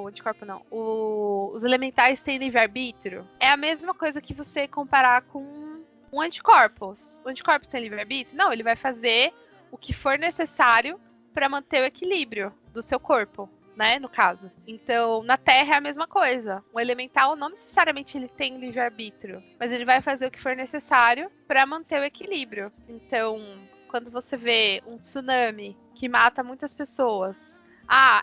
anticorpo não. Os elementais têm livre-arbítrio. É a mesma coisa que você comparar com um anticorpos. O anticorpos tem livre-arbítrio? Não, ele vai fazer o que for necessário para manter o equilíbrio do seu corpo, né, no caso. Então, na Terra é a mesma coisa. Um elemental não necessariamente ele tem livre-arbítrio, mas ele vai fazer o que for necessário para manter o equilíbrio. Então, quando você vê um tsunami que mata muitas pessoas,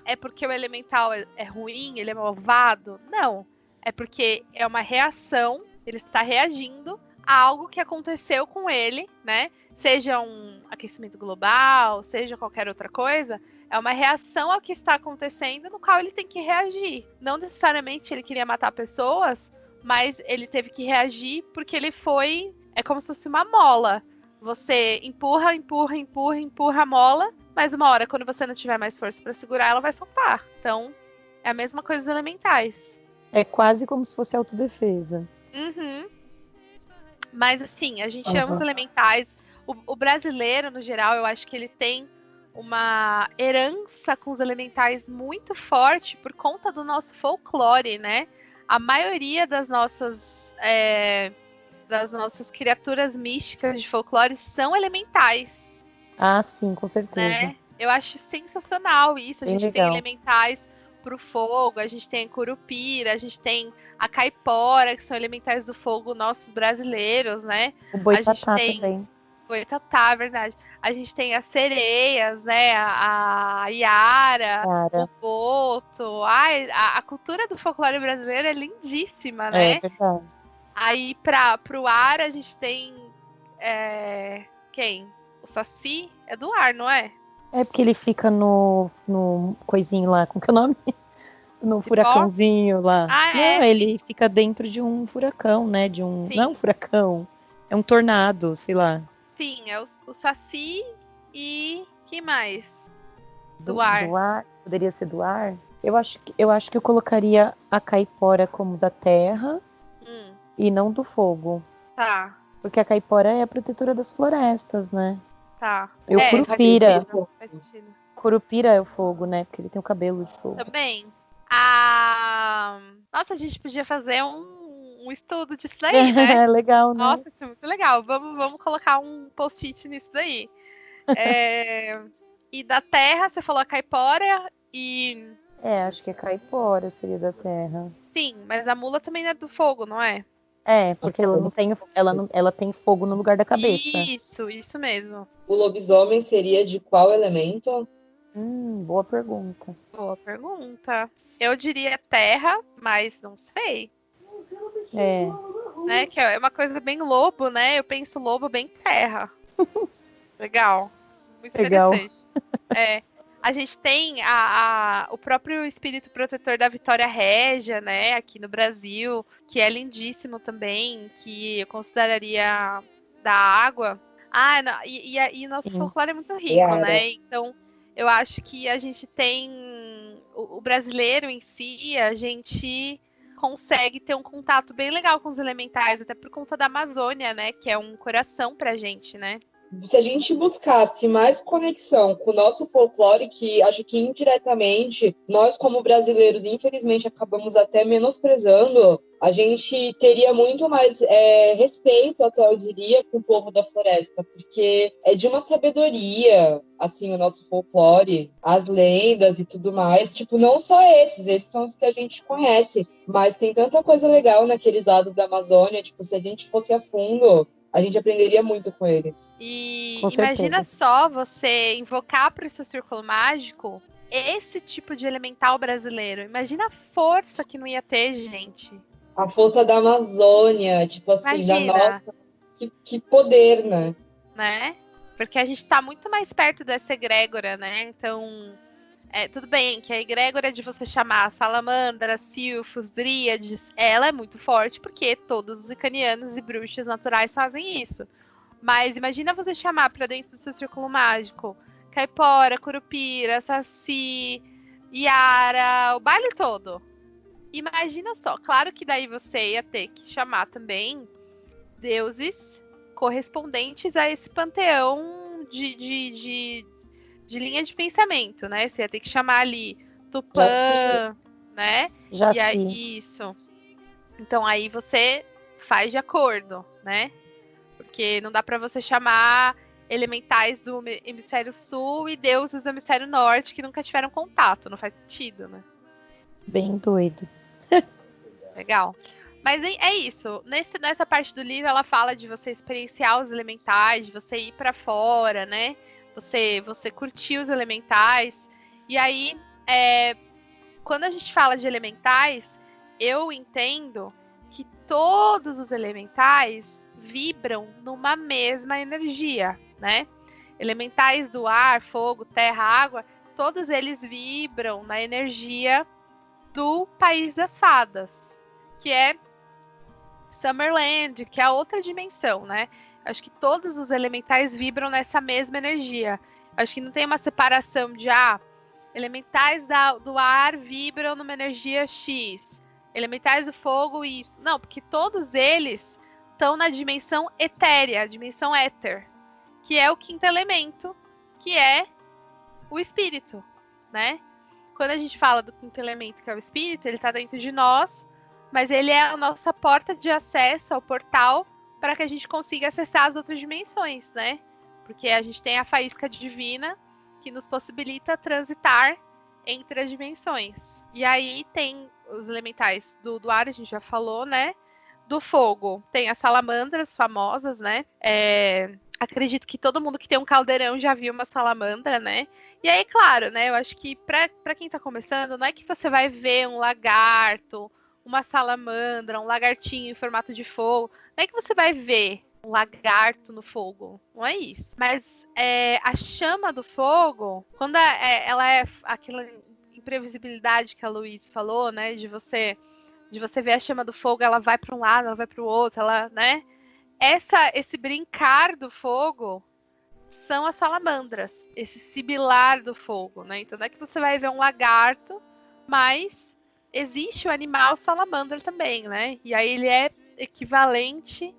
é porque o elemental é ruim, ele é malvado? Não. É porque é uma reação, ele está reagindo a algo que aconteceu com ele, né? Seja um aquecimento global, seja qualquer outra coisa, é uma reação ao que está acontecendo no qual ele tem que reagir. Não necessariamente ele queria matar pessoas, mas ele teve que reagir porque ele foi... É como se fosse uma mola. Você empurra a mola, mas uma hora, quando você não tiver mais força para segurar, ela vai soltar. Então, é a mesma coisa dos elementais. É quase como se fosse autodefesa. Uhum. Mas, assim, a gente ama os elementais. O brasileiro, no geral, eu acho que ele tem uma herança com os elementais muito forte por conta do nosso folclore, né? A maioria das nossas criaturas místicas de folclore são elementais. Ah, sim, com certeza. Né? Eu acho sensacional isso. A gente tem elementais pro fogo, a gente tem a curupira, a gente tem a caipora, que são elementais do fogo nossos brasileiros, né? O boitatá também. Boitatá, é verdade. A gente tem as sereias, né? A Iara, o boto. A cultura do folclore brasileiro é lindíssima, né? É verdade. Aí, pro ar, a gente tem... quem? O Saci é do ar, não é? É porque ele fica no coisinho lá, como que é o nome? No furacãozinho lá. Não, ele fica dentro de um furacão, né? Sim. Não é um furacão, é um tornado, sei lá. Sim, é o Saci e... que mais? Do ar. Do ar? Poderia ser do ar? Eu acho que eu colocaria a caipora como da terra Hum, e não do fogo. tá, Porque a caipora é a protetora das florestas, né? tá. E o É, faz curupira. sentido. faz sentido. Curupira é o fogo, né? Porque ele tem o cabelo de fogo. Também. Nossa, a gente podia fazer um estudo disso daí, né? É legal, né? Nossa, isso é muito legal. Vamos colocar um post-it nisso daí. É, E da terra, você falou a caipora e. É, acho que a caipora seria da terra. Sim, mas a mula também é do fogo, não é? É, porque ela não tem, ela tem fogo no lugar da cabeça. Isso mesmo. O lobisomem seria de qual elemento? Boa pergunta. Boa pergunta. Eu diria terra, mas não sei. É, Né? Que é uma coisa bem lobo, né? Eu penso lobo bem terra. Legal. Muito legal. interessante. É. A gente tem o próprio espírito protetor da Vitória Régia, né? Aqui no Brasil, que é lindíssimo também, que eu consideraria da água. Não, e nosso Sim. folclore é muito rico, Yara. né? Então, eu acho que a gente tem. O brasileiro em si, a gente consegue ter um contato bem legal com os elementais, até por conta da Amazônia, né? Que é um coração pra gente, né? Se a gente buscasse mais conexão com o nosso folclore, que acho que indiretamente nós, como brasileiros, infelizmente acabamos até menosprezando, a gente teria muito mais respeito, até eu diria, com o povo da floresta, porque é de uma sabedoria, assim, o nosso folclore, as lendas e tudo mais. Tipo, não só esses são os que a gente conhece, mas tem tanta coisa legal naqueles lados da Amazônia, tipo, se a gente fosse a fundo, a gente aprenderia muito com eles. E Com imagina certeza. só você invocar para o seu círculo mágico esse tipo de elemental brasileiro. Imagina a força que não ia ter, gente. A força da Amazônia, tipo assim, da Imagina, nossa. Que poder, né? né? Porque a gente tá muito mais perto dessa egrégora, né? Então, tudo bem que a egrégora de você chamar salamandras, silfos, dríades, ela é muito forte porque todos os icanianos e bruxas naturais fazem isso. Mas imagina você chamar pra dentro do seu círculo mágico Caipora, Curupira, Saci, Yara, o baile todo. Imagina só. Claro que daí você ia ter que chamar também deuses correspondentes a esse panteão de linha de pensamento, né? Você ia ter que chamar ali Tupã, né? Já E aí, sim. isso. Então aí você faz de acordo, né? Porque não dá pra você chamar elementais do hemisfério sul e deuses do hemisfério norte que nunca tiveram contato. Não faz sentido, né? Bem doido. Legal. Mas é isso. Nessa parte do livro, ela fala de você experienciar os elementais, de você ir pra fora, né? Você curtir os elementais. E aí, quando a gente fala de elementais, eu entendo que todos os elementais vibram numa mesma energia, né? Elementais do ar, fogo, terra, água, todos eles vibram na energia do País das Fadas, que é Summerland, que é a outra dimensão, né? Acho que todos os elementais vibram nessa mesma energia. Acho que não tem uma separação de elementais do ar vibram numa energia X, elementais do fogo Y. Não, porque todos eles estão na dimensão etérea, a dimensão éter, que é o quinto elemento, que é o espírito, né? Quando a gente fala do quinto elemento, que é o espírito, ele está dentro de nós, mas ele é a nossa porta de acesso ao portal para que a gente consiga acessar as outras dimensões, né? Porque a gente tem a faísca divina que nos possibilita transitar entre as dimensões. E aí tem os elementais do ar, a gente já falou, né? Do fogo, tem as salamandras famosas, né? Acredito que todo mundo que tem um caldeirão já viu uma salamandra, né? E aí, claro, né? Eu acho que para quem tá começando, não é que você vai ver um lagarto, uma salamandra, um lagartinho em formato de fogo. Não é que você vai ver um lagarto no fogo. Não é isso. Mas a chama do fogo, quando ela é aquela imprevisibilidade que a Luiz falou, né? De você ver a chama do fogo, ela vai para um lado, ela vai para o outro, ela, né? Esse brincar do fogo são as salamandras, esse sibilar do fogo, né? Então não é que você vai ver um lagarto mas existe o animal salamandra também, né? E aí ele é equivalente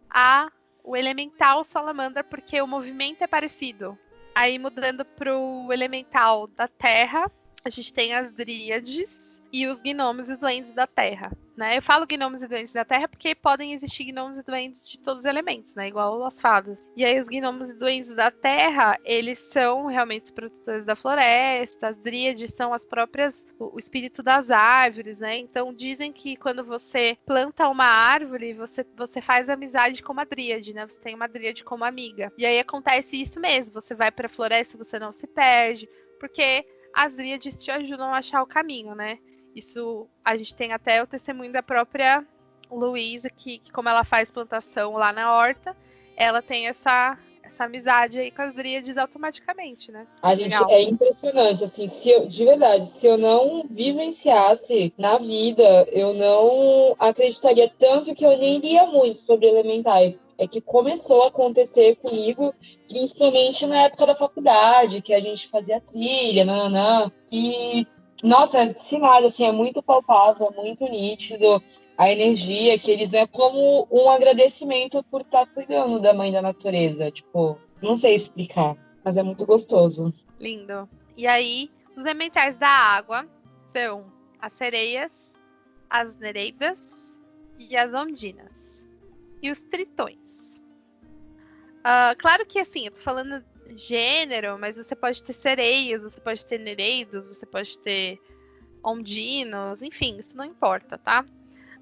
ao elemental salamandra, porque o movimento é parecido. Aí, mudando pro elemental da terra, a gente tem as dríades e os gnomos e os duendes da terra, né? Eu falo gnomos e duendes da terra porque podem existir gnomos e duendes de todos os elementos, né? Igual as fadas. E aí, os gnomos e duendes da terra, eles são realmente os protetores da floresta, as dríades são as próprias, o espírito das árvores, né? Então, dizem que quando você planta uma árvore, você faz amizade com uma dríade, né? Você tem uma dríade como amiga. E aí acontece isso mesmo, você vai pra floresta, você não se perde, porque as dríades te ajudam a achar o caminho, né? Isso, a gente tem até o testemunho da própria Luísa, que como ela faz plantação lá na horta, ela tem essa amizade aí com as dríades automaticamente, né? A gente Legal. é impressionante, assim, de verdade, se eu não vivenciasse na vida, eu não acreditaria tanto que eu nem lia muito sobre elementais. É que começou a acontecer comigo, principalmente na época da faculdade, que a gente fazia trilha, nananã, e nossa, sinal, assim, é muito palpável, muito nítido a energia que eles é como um agradecimento por estar cuidando da mãe da natureza. Tipo, não sei explicar, mas é muito gostoso. Lindo. E aí, os elementais da água são as sereias, as nereidas e as ondinas. E os tritões. Claro que, assim, eu tô falando gênero, mas você pode ter sereias, você pode ter nereidos, você pode ter ondinos, enfim, isso não importa, tá?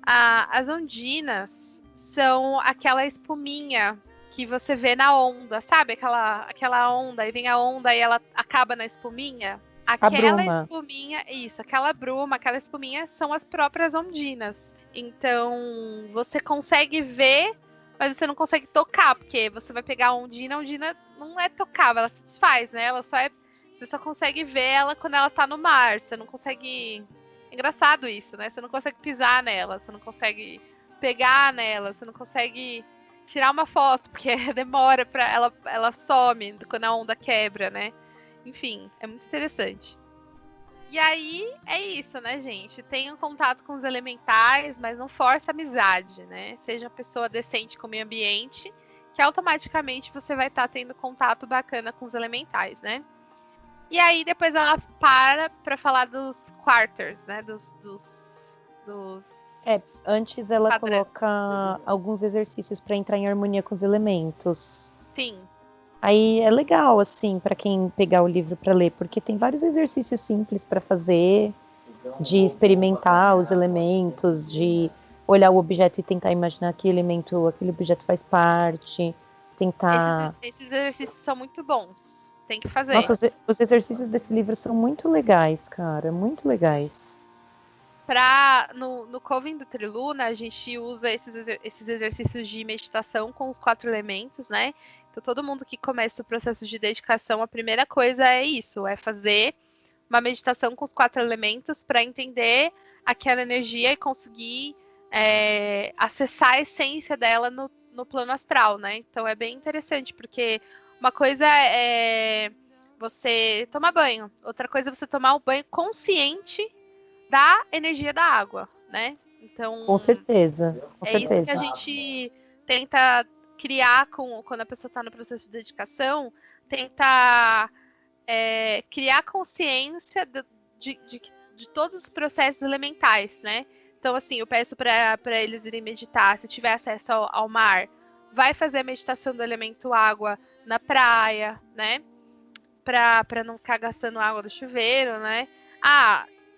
As ondinas são aquela espuminha que você vê na onda, sabe? Aquela onda, e vem a onda e ela acaba na espuminha. Aquela espuminha, isso, aquela bruma, aquela espuminha são as próprias ondinas. Então, você consegue ver, mas você não consegue tocar, porque você vai pegar a ondina não é tocável, ela se desfaz, né? Você só consegue ver ela quando ela tá no mar, você não consegue... Engraçado isso, né? Você não consegue pisar nela, você não consegue pegar nela, você não consegue tirar uma foto, porque demora pra ela some quando a onda quebra, né? Enfim, é muito interessante. E aí é isso, né, gente? Tenha um contato com os elementais, mas não força amizade, né? Seja uma pessoa decente com o meio ambiente, que automaticamente você vai estar tendo contato bacana com os elementais, né? E aí depois ela para falar dos quarters, né? Antes ela quadrantes. coloca alguns exercícios para entrar em harmonia com os elementos. Sim. Aí é legal, assim, para quem pegar o livro para ler, porque tem vários exercícios simples para fazer, de experimentar os elementos, de olhar o objeto e tentar imaginar que elemento aquele objeto faz parte, tentar... Esses exercícios são muito bons, tem que fazer. Nossa, os exercícios desse livro são muito legais, cara, muito legais. No Coven do Triluna, a gente usa esses exercícios de meditação com os 4 elementos, né? Então, todo mundo que começa o processo de dedicação, a primeira coisa é isso, é fazer uma meditação com os 4 elementos para entender aquela energia e conseguir acessar a essência dela no plano astral, né? Então, é bem interessante, porque uma coisa é você tomar banho, outra coisa é você tomar o banho consciente da energia da água, né? Então, com certeza. Isso que a gente tenta criar quando a pessoa está no processo de dedicação, tenta criar consciência de todos os processos elementais, né? Então, assim, eu peço para eles irem meditar, se tiver acesso ao mar, vai fazer a meditação do elemento água na praia, né? Para não ficar gastando água do chuveiro, né?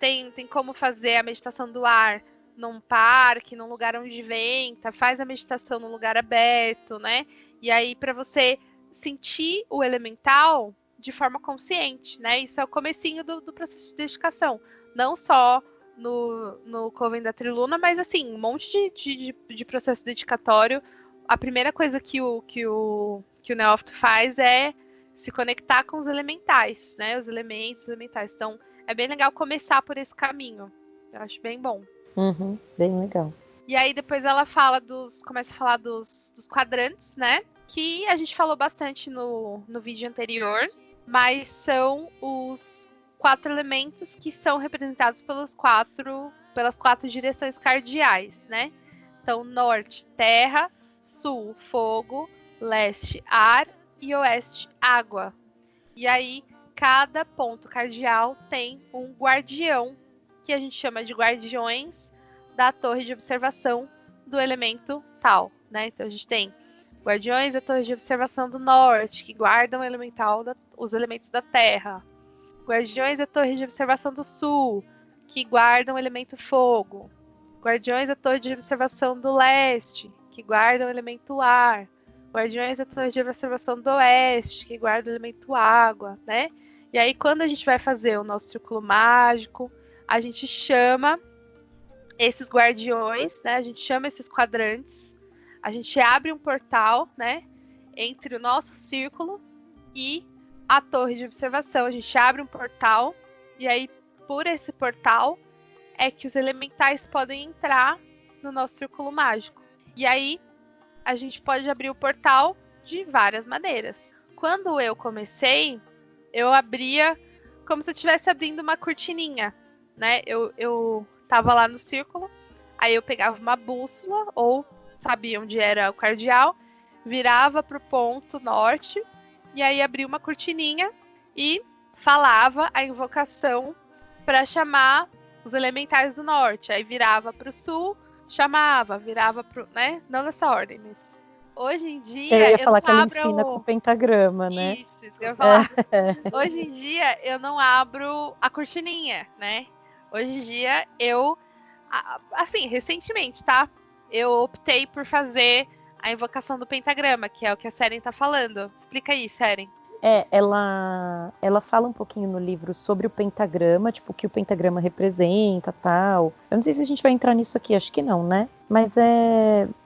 Tem como fazer a meditação do ar num parque, num lugar onde venta, faz a meditação num lugar aberto, né? E aí, para você sentir o elemental de forma consciente, né? Isso é o comecinho do processo de dedicação. Não só no Coven da Triluna, mas assim, um monte de processo dedicatório. A primeira coisa que o neófito faz é se conectar com os elementais, né? Os elementais. Então, é bem legal começar por esse caminho. Eu acho bem bom. Uhum, bem legal. E aí depois ela começa a falar dos quadrantes, né? Que a gente falou bastante no vídeo anterior, mas são os 4 elementos que são representados pelas 4 direções cardeais, né? Então, norte, terra, sul, fogo, leste, ar e oeste, água. E aí, cada ponto cardeal tem um guardião, que a gente chama de guardiões da torre de observação do elemento tal, né? Então, a gente tem guardiões da torre de observação do norte, que guardam os elementos da terra. Guardiões da torre de observação do sul, que guardam o elemento fogo. Guardiões da torre de observação do leste, que guardam o elemento ar. Guardiões da torre de observação do oeste, que guardam o elemento água, né? E aí, quando a gente vai fazer o nosso círculo mágico, a gente chama esses guardiões, né? A gente chama esses quadrantes, a gente abre um portal, né? Entre o nosso círculo e a torre de observação. A gente abre um portal e aí, por esse portal, é que os elementais podem entrar no nosso círculo mágico. E aí, a gente pode abrir o portal de várias maneiras. Quando eu comecei, eu abria como se eu estivesse abrindo uma cortininha, né? Eu tava lá no círculo, aí eu pegava uma bússola, ou sabia onde era o cardeal, virava pro ponto norte, e aí abria uma cortininha e falava a invocação para chamar os elementais do norte. Aí virava pro sul, chamava, virava pro, né? Não nessa ordem, mas hoje em dia Eu ia falar não que ela abro ensina com o pentagrama, né? Isso que eu ia falar. Hoje em dia eu não abro a cortininha, né? Hoje em dia eu, assim, recentemente, tá? Eu optei por fazer a invocação do pentagrama, que é o que a Seren tá falando. Explica aí, Seren. Ela fala um pouquinho no livro sobre o pentagrama, tipo, o que o pentagrama representa, tal. Eu não sei se a gente vai entrar nisso aqui, acho que não, né? Mas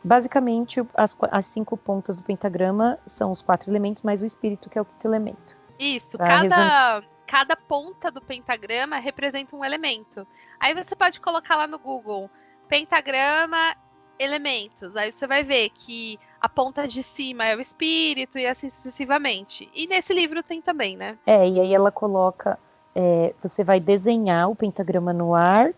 basicamente, as 5 pontas do pentagrama são os 4 elementos, mais o espírito, que é o 5º elemento. Isso, cada ponta do pentagrama representa um elemento. Aí você pode colocar lá no Google, pentagrama, elementos. Aí você vai ver que a ponta de cima é o espírito e assim sucessivamente. E nesse livro tem também, né? E aí ela coloca, você vai desenhar o pentagrama no ar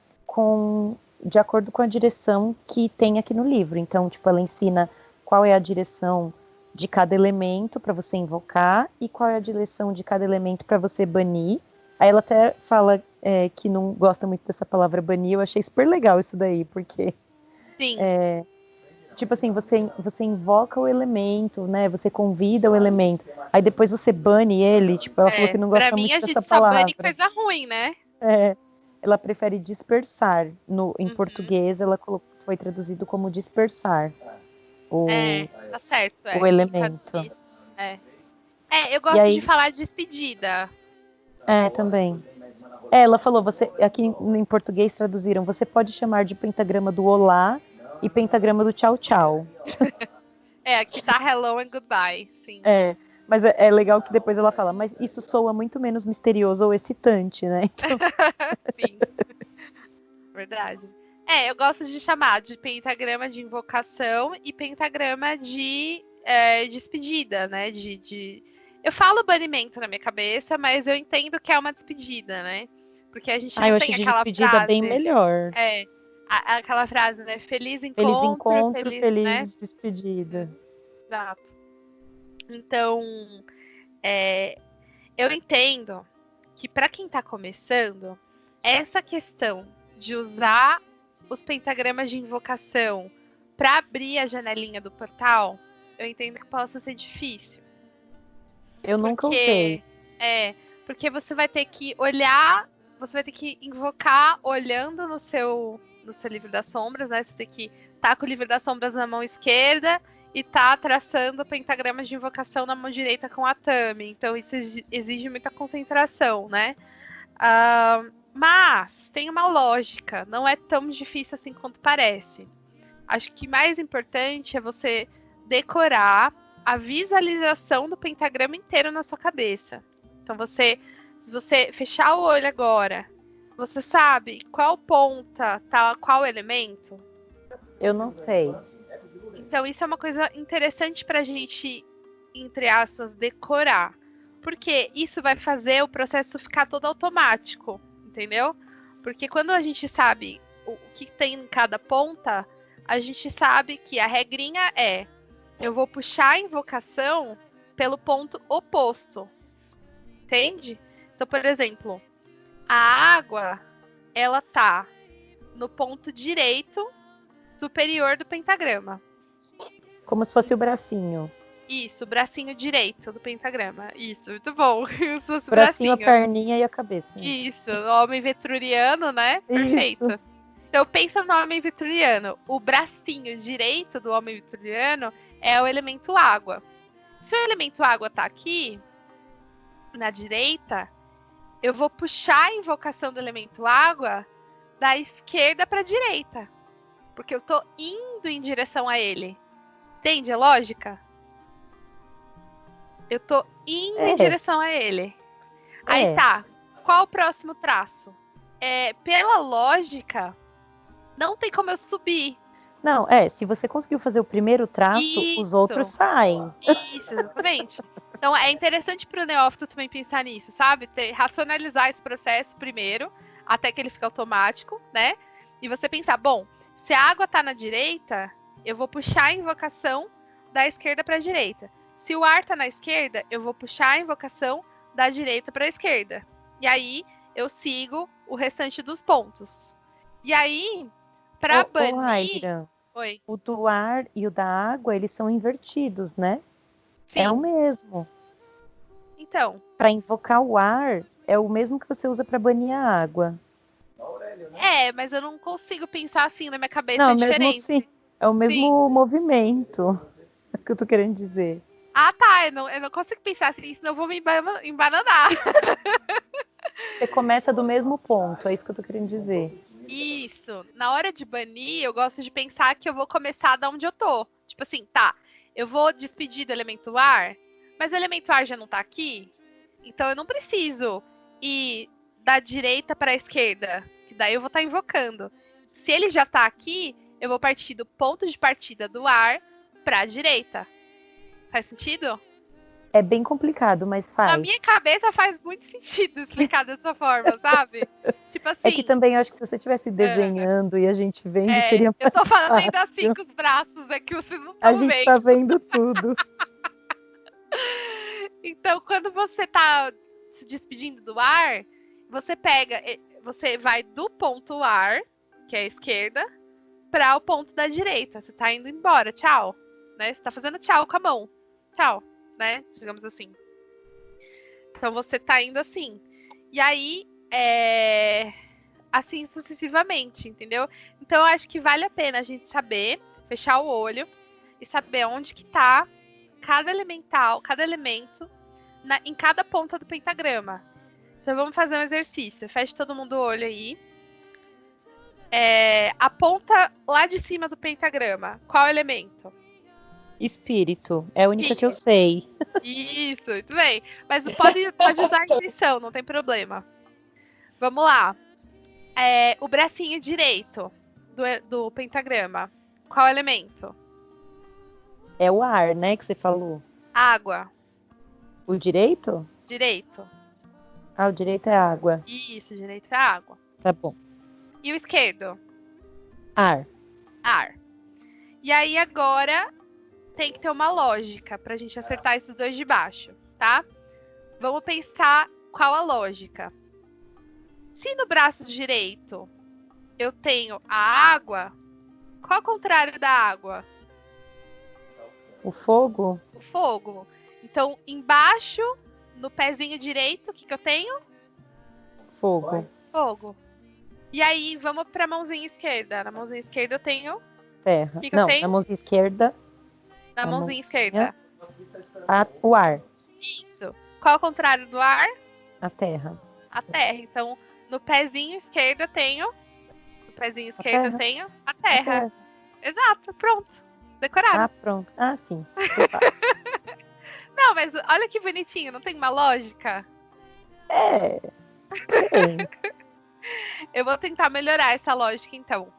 de acordo com a direção que tem aqui no livro. Então, tipo, ela ensina qual é a direção de cada elemento para você invocar e qual é a direção de cada elemento para você banir. Aí ela até fala que não gosta muito dessa palavra banir. Eu achei super legal isso daí, porque... Sim. Tipo assim, você invoca o elemento, né? Você convida o elemento. Aí depois você bane ele. Tipo, ela falou que não gosta muito dessa palavra. Pra mim, a gente só bane coisa ruim, né? Ela prefere dispersar. Em português, ela foi traduzido como dispersar. Tá certo. O elemento. Eu gosto de falar de despedida. Também. Ela falou, aqui em português traduziram, você pode chamar de pentagrama do olá e pentagrama do tchau tchau. Aqui tá hello and goodbye, sim. Mas é legal que depois ela fala, mas isso soa muito menos misterioso ou excitante, né? Então... Sim. Verdade. Eu gosto de chamar de pentagrama de invocação e pentagrama de despedida, né? Eu falo banimento na minha cabeça, mas eu entendo que é uma despedida, né? Porque a gente não tem aquela despedida frase... bem melhor. Aquela frase, né? Feliz encontro, feliz né? despedida. Exato. Então, eu entendo que para quem tá começando, essa questão de usar os pentagramas de invocação para abrir a janelinha do portal, eu entendo que possa ser difícil. Eu nunca usei. Porque você vai ter que olhar, você vai ter que invocar olhando no seu livro das sombras, né? Você tem que estar com o livro das sombras na mão esquerda e tá traçando pentagramas de invocação na mão direita com a Tami. Então isso exige muita concentração, né? Mas tem uma lógica, não é tão difícil assim quanto parece. Acho que mais importante é você decorar a visualização do pentagrama inteiro na sua cabeça. Então se você fechar o olho agora, você sabe qual ponta tá qual elemento? Eu não sei. Então isso é uma coisa interessante pra gente, entre aspas, decorar. Porque isso vai fazer o processo ficar todo automático, entendeu? Porque quando a gente sabe o que tem em cada ponta, a gente sabe que a regrinha é: eu vou puxar a invocação pelo ponto oposto. Entende? Então, por exemplo, a água, ela tá no ponto direito superior do pentagrama. Como se fosse o bracinho. Isso, o bracinho direito do pentagrama. Isso, muito bom. Se fosse o Bracinho, a perninha e a cabeça. Isso, o homem vitruriano, né? Perfeito. Isso. Então, pensa no homem vitruriano. O bracinho direito do homem vitruriano é o elemento água. Se o elemento água tá aqui, na direita, eu vou puxar a invocação do elemento água da esquerda para a direita. Porque eu tô indo em direção a ele. Entende a lógica? Eu tô indo em direção a ele. Aí tá. Qual o próximo traço? Pela lógica, não tem como eu subir. Não, se você conseguiu fazer o primeiro traço, os outros saem. Isso, exatamente. Então é interessante para o neófito também pensar nisso, sabe? Racionalizar esse processo primeiro, até que ele fique automático, né? E você pensar, bom, se a água tá na direita, eu vou puxar a invocação da esquerda para a direita. Se o ar tá na esquerda, eu vou puxar a invocação da direita para a esquerda. E aí eu sigo o restante dos pontos. E aí, para banir... Aira, Oi. O do ar e o da água, eles são invertidos, né? Sim. É o mesmo. Então. Para invocar o ar, é o mesmo que você usa para banir a água. Mas eu não consigo pensar assim na minha cabeça. Não, é diferente. Mesmo sim. É o mesmo movimento. É o que eu tô querendo dizer. Ah, tá. Eu não consigo pensar assim, senão eu vou me embananar. Você começa do mesmo ponto, é isso que eu tô querendo dizer. Isso. Na hora de banir, eu gosto de pensar que eu vou começar da onde eu tô. Tipo assim, tá. Eu vou despedir do elemento ar, mas o elemento ar já não tá aqui. Então eu não preciso ir da direita para a esquerda, que daí eu vou estar invocando. Se ele já tá aqui, eu vou partir do ponto de partida do ar para a direita. Faz sentido? É bem complicado, mas faz. Na minha cabeça faz muito sentido explicar dessa forma, sabe? Tipo assim. É que também eu acho que se você estivesse desenhando e a gente vendo, seria mais eu tô fazendo fácil. assim com os braços, é que vocês não estão vendo. A gente tá vendo tudo. Então, quando você tá se despedindo do ar, você vai do ponto ar, que é a esquerda, para o ponto da direita. Você tá indo embora, tchau. Né? Você tá fazendo tchau com a mão. Tchau, né? Digamos assim. Então, você tá indo assim. E aí, assim sucessivamente, entendeu? Então, eu acho que vale a pena a gente saber, fechar o olho e saber onde que tá cada elemento em cada ponta do pentagrama. Então vamos fazer um exercício. Feche todo mundo o olho aí. A ponta lá de cima do pentagrama. Qual elemento? Espírito. É a única que eu sei. Isso, muito bem. Mas pode usar a intuição, não tem problema. Vamos lá. O bracinho direito do pentagrama. Qual elemento? É o ar, né, que você falou. Água. O direito? Direito. Ah, o direito é água. Isso, direito é água. Tá bom. E o esquerdo? Ar. Ar. E aí agora tem que ter uma lógica pra gente acertar esses dois de baixo, tá? Vamos pensar qual a lógica. Se no braço direito eu tenho a água, qual é o contrário da água? O fogo? O fogo. Então, embaixo, no pezinho direito, o que eu tenho? Fogo. Fogo. E aí, vamos pra mãozinha esquerda. Na mãozinha esquerda eu tenho... Terra. Que eu tenho? Na mãozinha esquerda. Na mãozinha esquerda. O ar. Isso. Qual é o contrário do ar? A terra. A terra. Então, no pezinho esquerdo eu tenho... No pezinho esquerdo eu tenho a terra. Exato, pronto. Decorado. Ah, pronto. Ah, sim. Foi fácil. Não, mas olha que bonitinho, não tem uma lógica? Tem. Eu vou tentar melhorar essa lógica, então.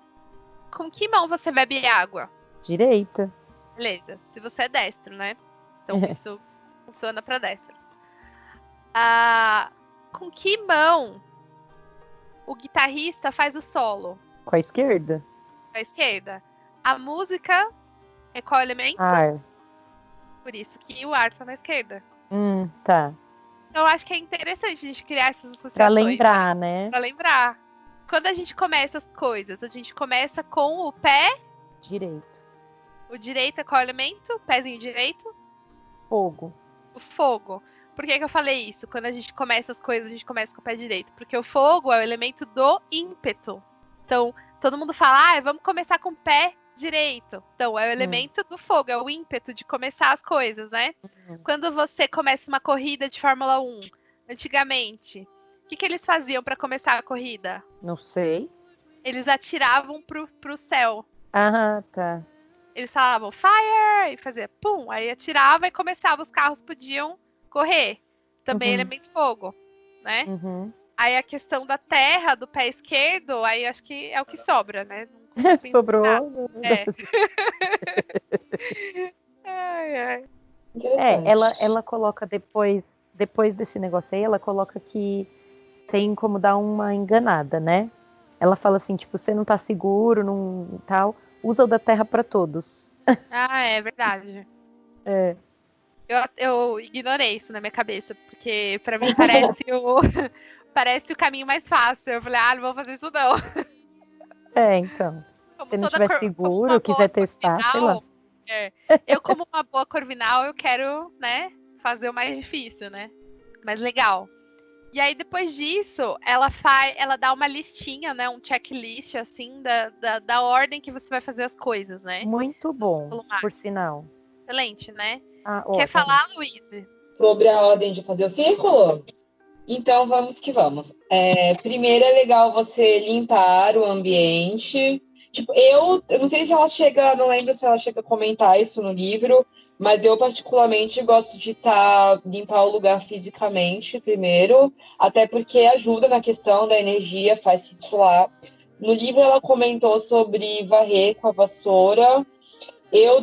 Com que mão você bebe água? Direita. Beleza, se você é destro, né? Então isso funciona para destros. Com que mão o guitarrista faz o solo? Com a esquerda? Com a esquerda. A música é qual elemento? Ar. Por isso que o ar tá na esquerda. Tá. Eu acho que é interessante a gente criar essas associações. Pra lembrar, né? Pra lembrar. Quando a gente começa as coisas, a gente começa com o pé Direito. O direito é qual elemento? O pezinho direito? Fogo. O fogo. Por que eu falei isso? Quando a gente começa as coisas, a gente começa com o pé direito. Porque o fogo é o elemento do ímpeto. Então, todo mundo fala, vamos começar com o pé direito. Então, é o elemento do fogo, é o ímpeto de começar as coisas, né? Quando você começa uma corrida de Fórmula 1, antigamente, o que eles faziam para começar a corrida? Não sei. Eles atiravam pro céu. Ah, tá. Eles falavam fire e fazia pum, aí atirava e começava, os carros podiam correr. Também elemento fogo, né? Aí a questão da terra, do pé esquerdo, aí acho que é o que sobra, né? Sobrou. Ai. Ela coloca depois desse negócio aí, ela coloca que tem como dar uma enganada, né? Ela fala assim, tipo, você não tá seguro, não tal, usa o da terra para todos. É verdade. Eu ignorei isso na minha cabeça, porque pra mim parece o caminho mais fácil. Eu falei, não vou fazer isso não. Então. Como se não estiver seguro, quiser testar, sei lá. Eu, como uma boa corvinal, eu quero, né, fazer o mais difícil, né? Mas legal. E aí, depois disso, ela dá uma listinha, né? Um checklist, assim, da ordem que você vai fazer as coisas, né? Muito bom, por sinal. Excelente, né? tá Quer falar, Luiz? Sobre a ordem de fazer o círculo? Então, vamos que vamos. Primeiro é legal você limpar o ambiente. Tipo, eu não sei se ela chega, não lembro se ela chega a comentar isso no livro, mas eu particularmente gosto de limpar o lugar fisicamente primeiro, até porque ajuda na questão da energia, faz circular. No livro ela comentou sobre varrer com a vassoura.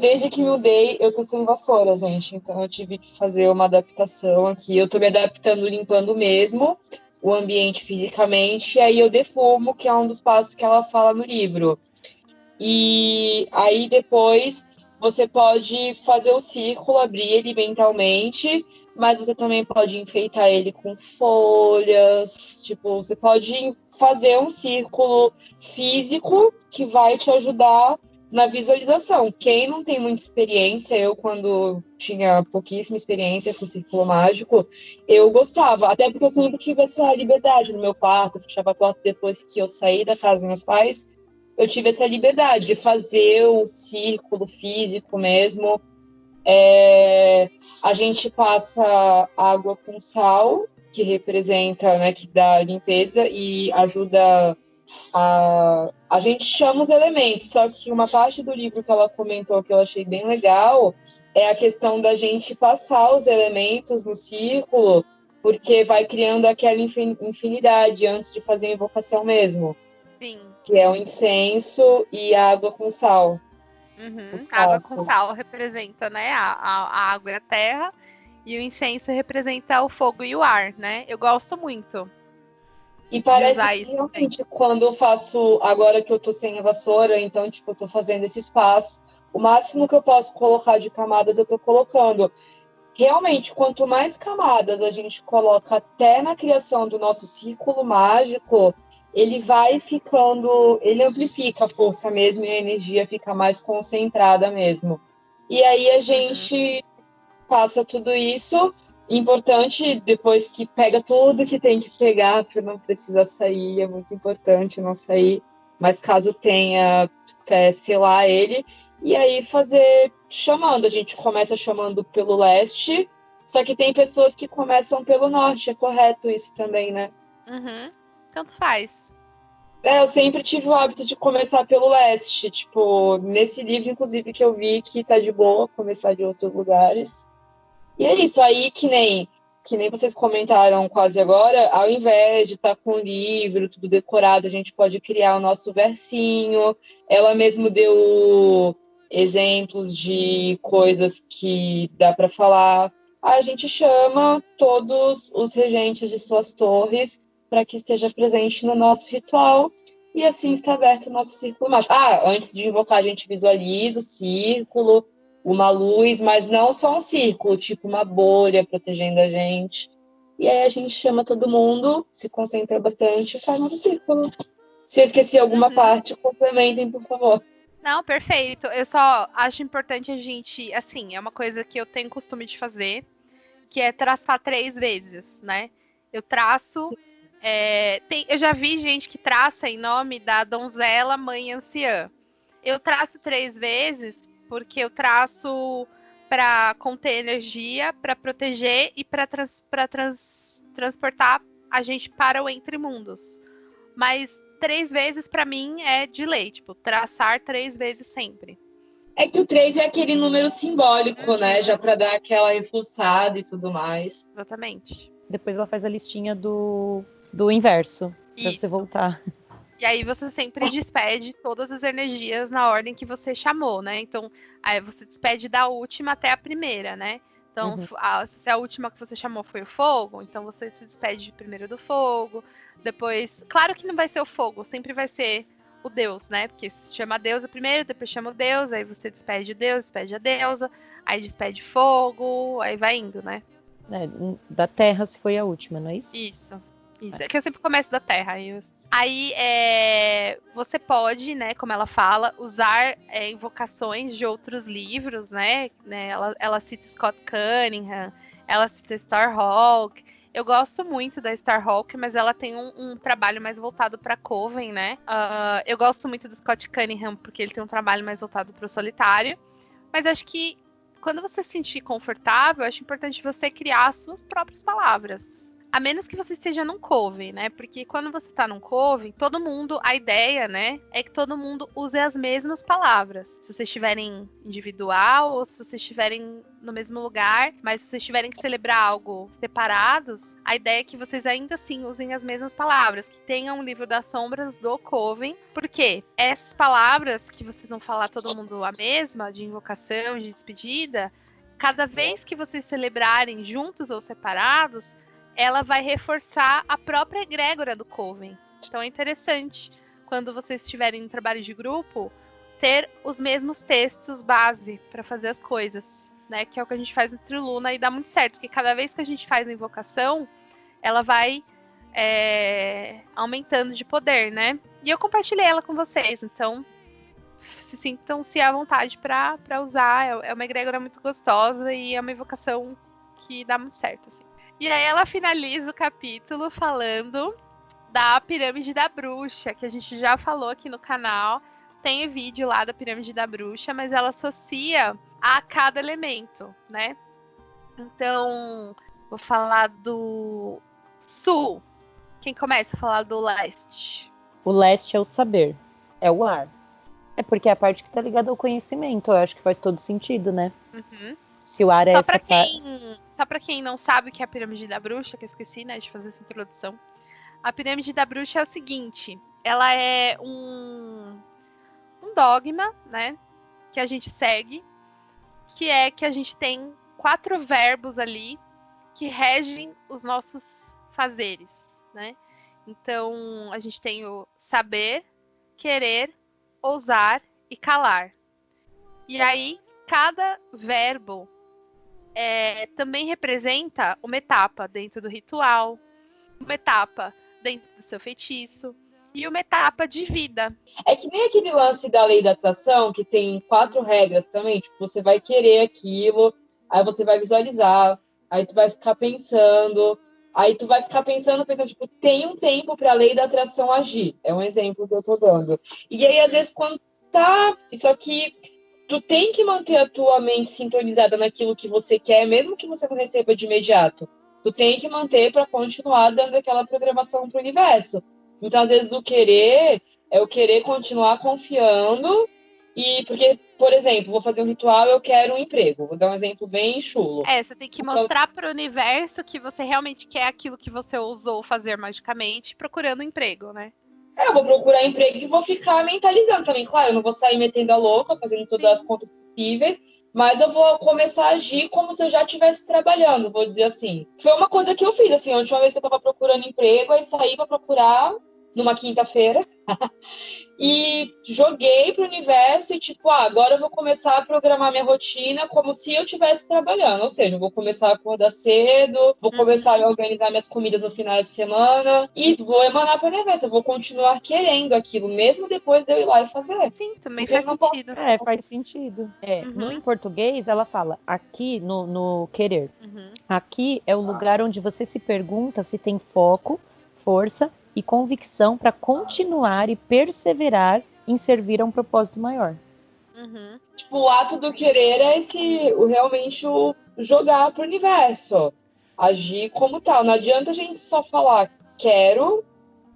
Desde que me mudei, eu tô sem vassoura, gente. Então eu tive que fazer uma adaptação aqui. Eu tô me adaptando limpando mesmo o ambiente fisicamente. E aí eu defumo, que é um dos passos que ela fala no livro. E aí depois você pode fazer o círculo, abrir ele mentalmente, mas você também pode enfeitar ele com folhas. Tipo, você pode fazer um círculo físico que vai te ajudar na visualização. Quem não tem muita experiência, eu quando tinha pouquíssima experiência com o círculo mágico, eu gostava, até porque eu sempre tive essa liberdade no meu quarto, eu fechava a porta depois que eu saí da casa dos meus pais, eu tive essa liberdade de fazer o círculo físico mesmo. A gente passa água com sal, que representa, né, que dá limpeza e ajuda a gente chama os elementos, só que uma parte do livro que ela comentou que eu achei bem legal é a questão da gente passar os elementos no círculo, porque vai criando aquela infinidade antes de fazer a invocação mesmo. Sim. Que é o incenso e a água com sal. A água com sal representa, né, a água e a terra, e o incenso representa o fogo e o ar, né? Eu gosto muito. E parece que realmente, quando eu faço, agora que eu tô sem a vassoura, então, tipo, eu tô fazendo esse espaço, o máximo que eu posso colocar de camadas, eu tô colocando. Realmente, quanto mais camadas a gente coloca até na criação do nosso círculo mágico, ele vai ficando, ele amplifica a força mesmo e a energia fica mais concentrada mesmo. E aí a gente passa tudo isso. Importante, depois que pega tudo que tem que pegar para não precisar sair, é muito importante não sair, mas caso tenha, selar ele, e aí fazer chamando. A gente começa chamando pelo leste, só que tem pessoas que começam pelo norte, é correto isso também, né? Tanto faz. Eu sempre tive o hábito de começar pelo leste, tipo, nesse livro, inclusive, que eu vi que tá de boa começar de outros lugares. E é isso, aí que nem vocês comentaram quase agora, ao invés de estar com o livro, tudo decorado, a gente pode criar o nosso versinho. Ela mesmo deu exemplos de coisas que dá para falar. a gente chama todos os regentes de suas torres para que esteja presente no nosso ritual. E assim está aberto o nosso círculo mágico. Antes de invocar, a gente visualiza o círculo, uma luz, mas não só um círculo, tipo uma bolha protegendo a gente. E aí a gente chama todo mundo, se concentra bastante e faz nosso círculo. Se eu esqueci alguma parte, complementem, por favor. Não, perfeito. Eu só acho importante a gente, assim, é uma coisa que eu tenho costume de fazer, que é traçar 3 vezes, né? Eu traço. Eu já vi gente que traça em nome da donzela mãe anciã. Eu traço 3 vezes porque eu traço para conter energia, para proteger e para transportar a gente para o entre mundos. Mas 3 vezes para mim é de lei, tipo, traçar 3 vezes sempre. É que o 3 é aquele número simbólico, né? Já para dar aquela reforçada e tudo mais. Exatamente. Depois ela faz a listinha do inverso, pra você voltar. E aí você sempre despede todas as energias na ordem que você chamou, né? Então, aí você despede da última até a primeira, né? Então, se a última que você chamou foi o fogo, então você se despede primeiro do fogo, depois... Claro que não vai ser o fogo, sempre vai ser o Deus, né? Porque se chama a deusa primeiro, depois chama o Deus, aí você despede o Deus, despede a deusa, aí despede fogo, aí vai indo, né? Da terra se foi a última, não é isso? Isso. É que eu sempre começo da terra. Aí você pode, né, como ela fala, usar invocações de outros livros, né? Ela cita Scott Cunningham, ela cita Starhawk. Eu gosto muito da Starhawk, mas ela tem um trabalho mais voltado para Coven, né? Eu gosto muito do Scott Cunningham porque ele tem um trabalho mais voltado para o solitário. Mas acho que quando você se sentir confortável, acho importante você criar as suas próprias palavras. A menos que você esteja num coven, né? Porque quando você tá num coven, todo mundo, a ideia, né, é que todo mundo use as mesmas palavras. Se vocês estiverem individual ou se vocês estiverem no mesmo lugar, mas se vocês tiverem que celebrar algo separados, a ideia é que vocês ainda assim usem as mesmas palavras, que tenham o livro das sombras do coven, porque essas palavras que vocês vão falar todo mundo a mesma, de invocação, de despedida, cada vez que vocês celebrarem juntos ou separados, ela vai reforçar a própria egrégora do Coven. Então é interessante, quando vocês estiverem em trabalho de grupo, ter os mesmos textos base para fazer as coisas, né? Que é o que a gente faz no Triluna e dá muito certo, porque cada vez que a gente faz a invocação, ela vai aumentando de poder, né? E eu compartilhei ela com vocês, então se sintam-se à vontade para usar. É uma egrégora muito gostosa e é uma invocação que dá muito certo, assim. E aí ela finaliza o capítulo falando da pirâmide da bruxa, que a gente já falou aqui no canal. Tem o vídeo lá da pirâmide da bruxa, mas ela associa a cada elemento, né? Então, vou falar do sul. Quem começa a falar do leste? O leste é o saber, é o ar. É porque é a parte que tá ligada ao conhecimento, eu acho que faz todo sentido, né? Uhum. Se o ar é Só pra quem não sabe o que é a pirâmide da bruxa, que eu esqueci, né, de fazer essa introdução. A pirâmide da bruxa é o seguinte, ela é um dogma, né, que a gente segue, que é que a gente tem 4 verbos ali que regem os nossos fazeres, né? Então, a gente tem o saber, querer, ousar e calar. E aí, cada verbo também representa uma etapa dentro do ritual, uma etapa dentro do seu feitiço e uma etapa de vida. É que nem aquele lance da lei da atração, que tem 4 regras também. Tipo, você vai querer aquilo, aí você vai visualizar, aí tu vai ficar pensando, tipo, tem um tempo para a lei da atração agir. É um exemplo que eu tô dando. E aí, às vezes, quando tá isso aqui, tu tem que manter a tua mente sintonizada naquilo que você quer, mesmo que você não receba de imediato. Tu tem que manter para continuar dando aquela programação pro universo. Então, às vezes, o querer é o querer continuar confiando. E porque, por exemplo, vou fazer um ritual, eu quero um emprego. Vou dar um exemplo bem chulo. Você tem que mostrar pro universo que você realmente quer aquilo que você ousou fazer magicamente, procurando um emprego, né? Eu vou procurar emprego e vou ficar mentalizando também. Claro, eu não vou sair metendo a louca, fazendo todas as contas possíveis, mas eu vou começar a agir como se eu já estivesse trabalhando, vou dizer assim. Foi uma coisa que eu fiz, assim, a última vez que eu estava procurando emprego, aí saí para procurar numa quinta-feira. E joguei pro universo e, tipo, agora eu vou começar a programar minha rotina como se eu estivesse trabalhando. Ou seja, eu vou começar a acordar cedo, vou começar a organizar minhas comidas no final de semana e vou emanar pro universo. Eu vou continuar querendo aquilo, mesmo depois de eu ir lá e fazer. Sim, também Porque faz eu não posso- sentido. Faz sentido. Uhum. No em português, ela fala aqui no querer. Uhum. Aqui é o lugar onde você se pergunta se tem foco, força e convicção para continuar e perseverar em servir a um propósito maior. Uhum. Tipo, o ato do querer é realmente o jogar pro universo. Agir como tal. Não adianta a gente só falar quero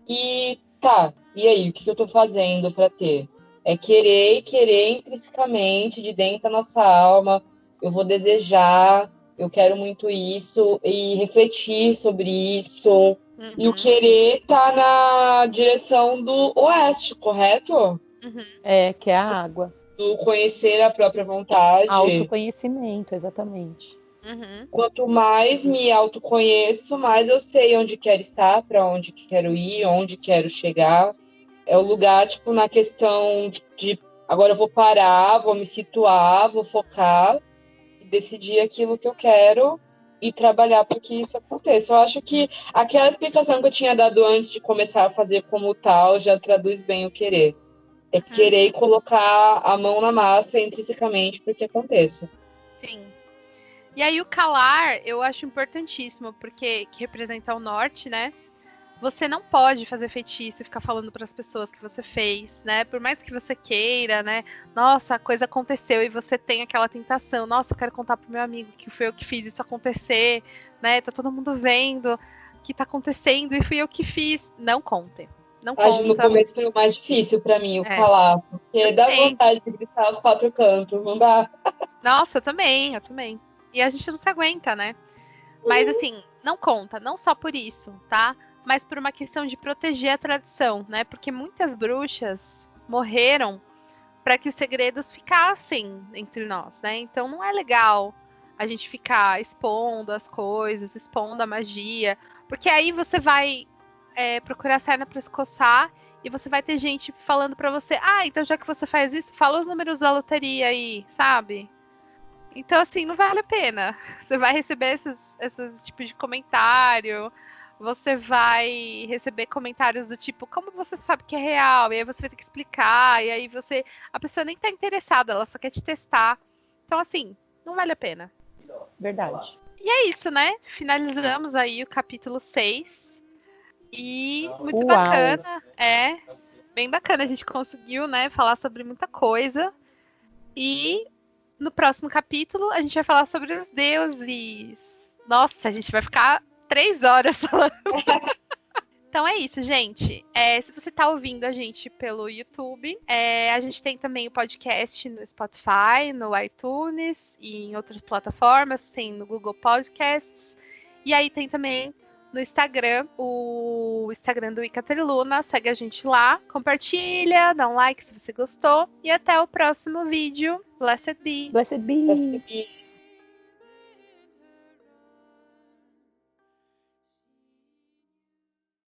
e tá, e aí, o que eu tô fazendo para ter? É querer e querer intrinsecamente de dentro da nossa alma. Eu vou desejar, eu quero muito isso e refletir sobre isso. E o querer tá na direção do oeste, correto? Uhum. Que é a água. Do conhecer a própria vontade. Autoconhecimento, exatamente. Uhum. Quanto mais me autoconheço, mais eu sei onde quero estar, para onde quero ir, onde quero chegar. É o lugar, tipo, na questão de agora eu vou parar, vou me situar, vou focar, decidir aquilo que eu quero e trabalhar para que isso aconteça. Eu acho que aquela explicação que eu tinha dado antes de começar a fazer como tal já traduz bem o querer. É querer e colocar a mão na massa intrinsecamente para que aconteça. Sim. E aí o calar eu acho importantíssimo, porque que representa o norte, né? Você não pode fazer feitiço e ficar falando para as pessoas que você fez, né? Por mais que você queira, né? Nossa, a coisa aconteceu e você tem aquela tentação. Nossa, eu quero contar pro meu amigo que foi eu que fiz isso acontecer, né? Tá todo mundo vendo que tá acontecendo e fui eu que fiz. Não conte. Não No conta. começo foi o mais difícil para mim, o calar, porque dá vontade de gritar aos quatro cantos, não dá? Nossa, eu também. E a gente não se aguenta, né? Mas assim, não conta, não só por isso, tá? Mas por uma questão de proteger a tradição, né? Porque muitas bruxas morreram para que os segredos ficassem entre nós, né? Então não é legal a gente ficar expondo as coisas, expondo a magia, porque aí você vai procurar sarna para se coçar e você vai ter gente falando para você, então já que você faz isso, fala os números da loteria aí, sabe? Então, assim, não vale a pena. Você vai receber esses tipos de comentário, você vai receber comentários do tipo, como você sabe que é real? E aí você vai ter que explicar, e aí a pessoa nem tá interessada, ela só quer te testar. Então, assim, não vale a pena. Verdade. E é isso, né? Finalizamos aí o capítulo 6. E muito bacana. Bem bacana. A gente conseguiu, né, falar sobre muita coisa. E no próximo capítulo, a gente vai falar sobre os deuses. Nossa, a gente vai ficar 3 horas falando. Então é isso, gente. Se você tá ouvindo a gente pelo YouTube, a gente tem também o podcast no Spotify, no iTunes e em outras plataformas, tem no Google Podcasts. E aí tem também no Instagram, o Instagram do Icaterluna. Segue a gente lá, compartilha, dá um like se você gostou. E até o próximo vídeo. Blessed be! Blessed be! Blessed be.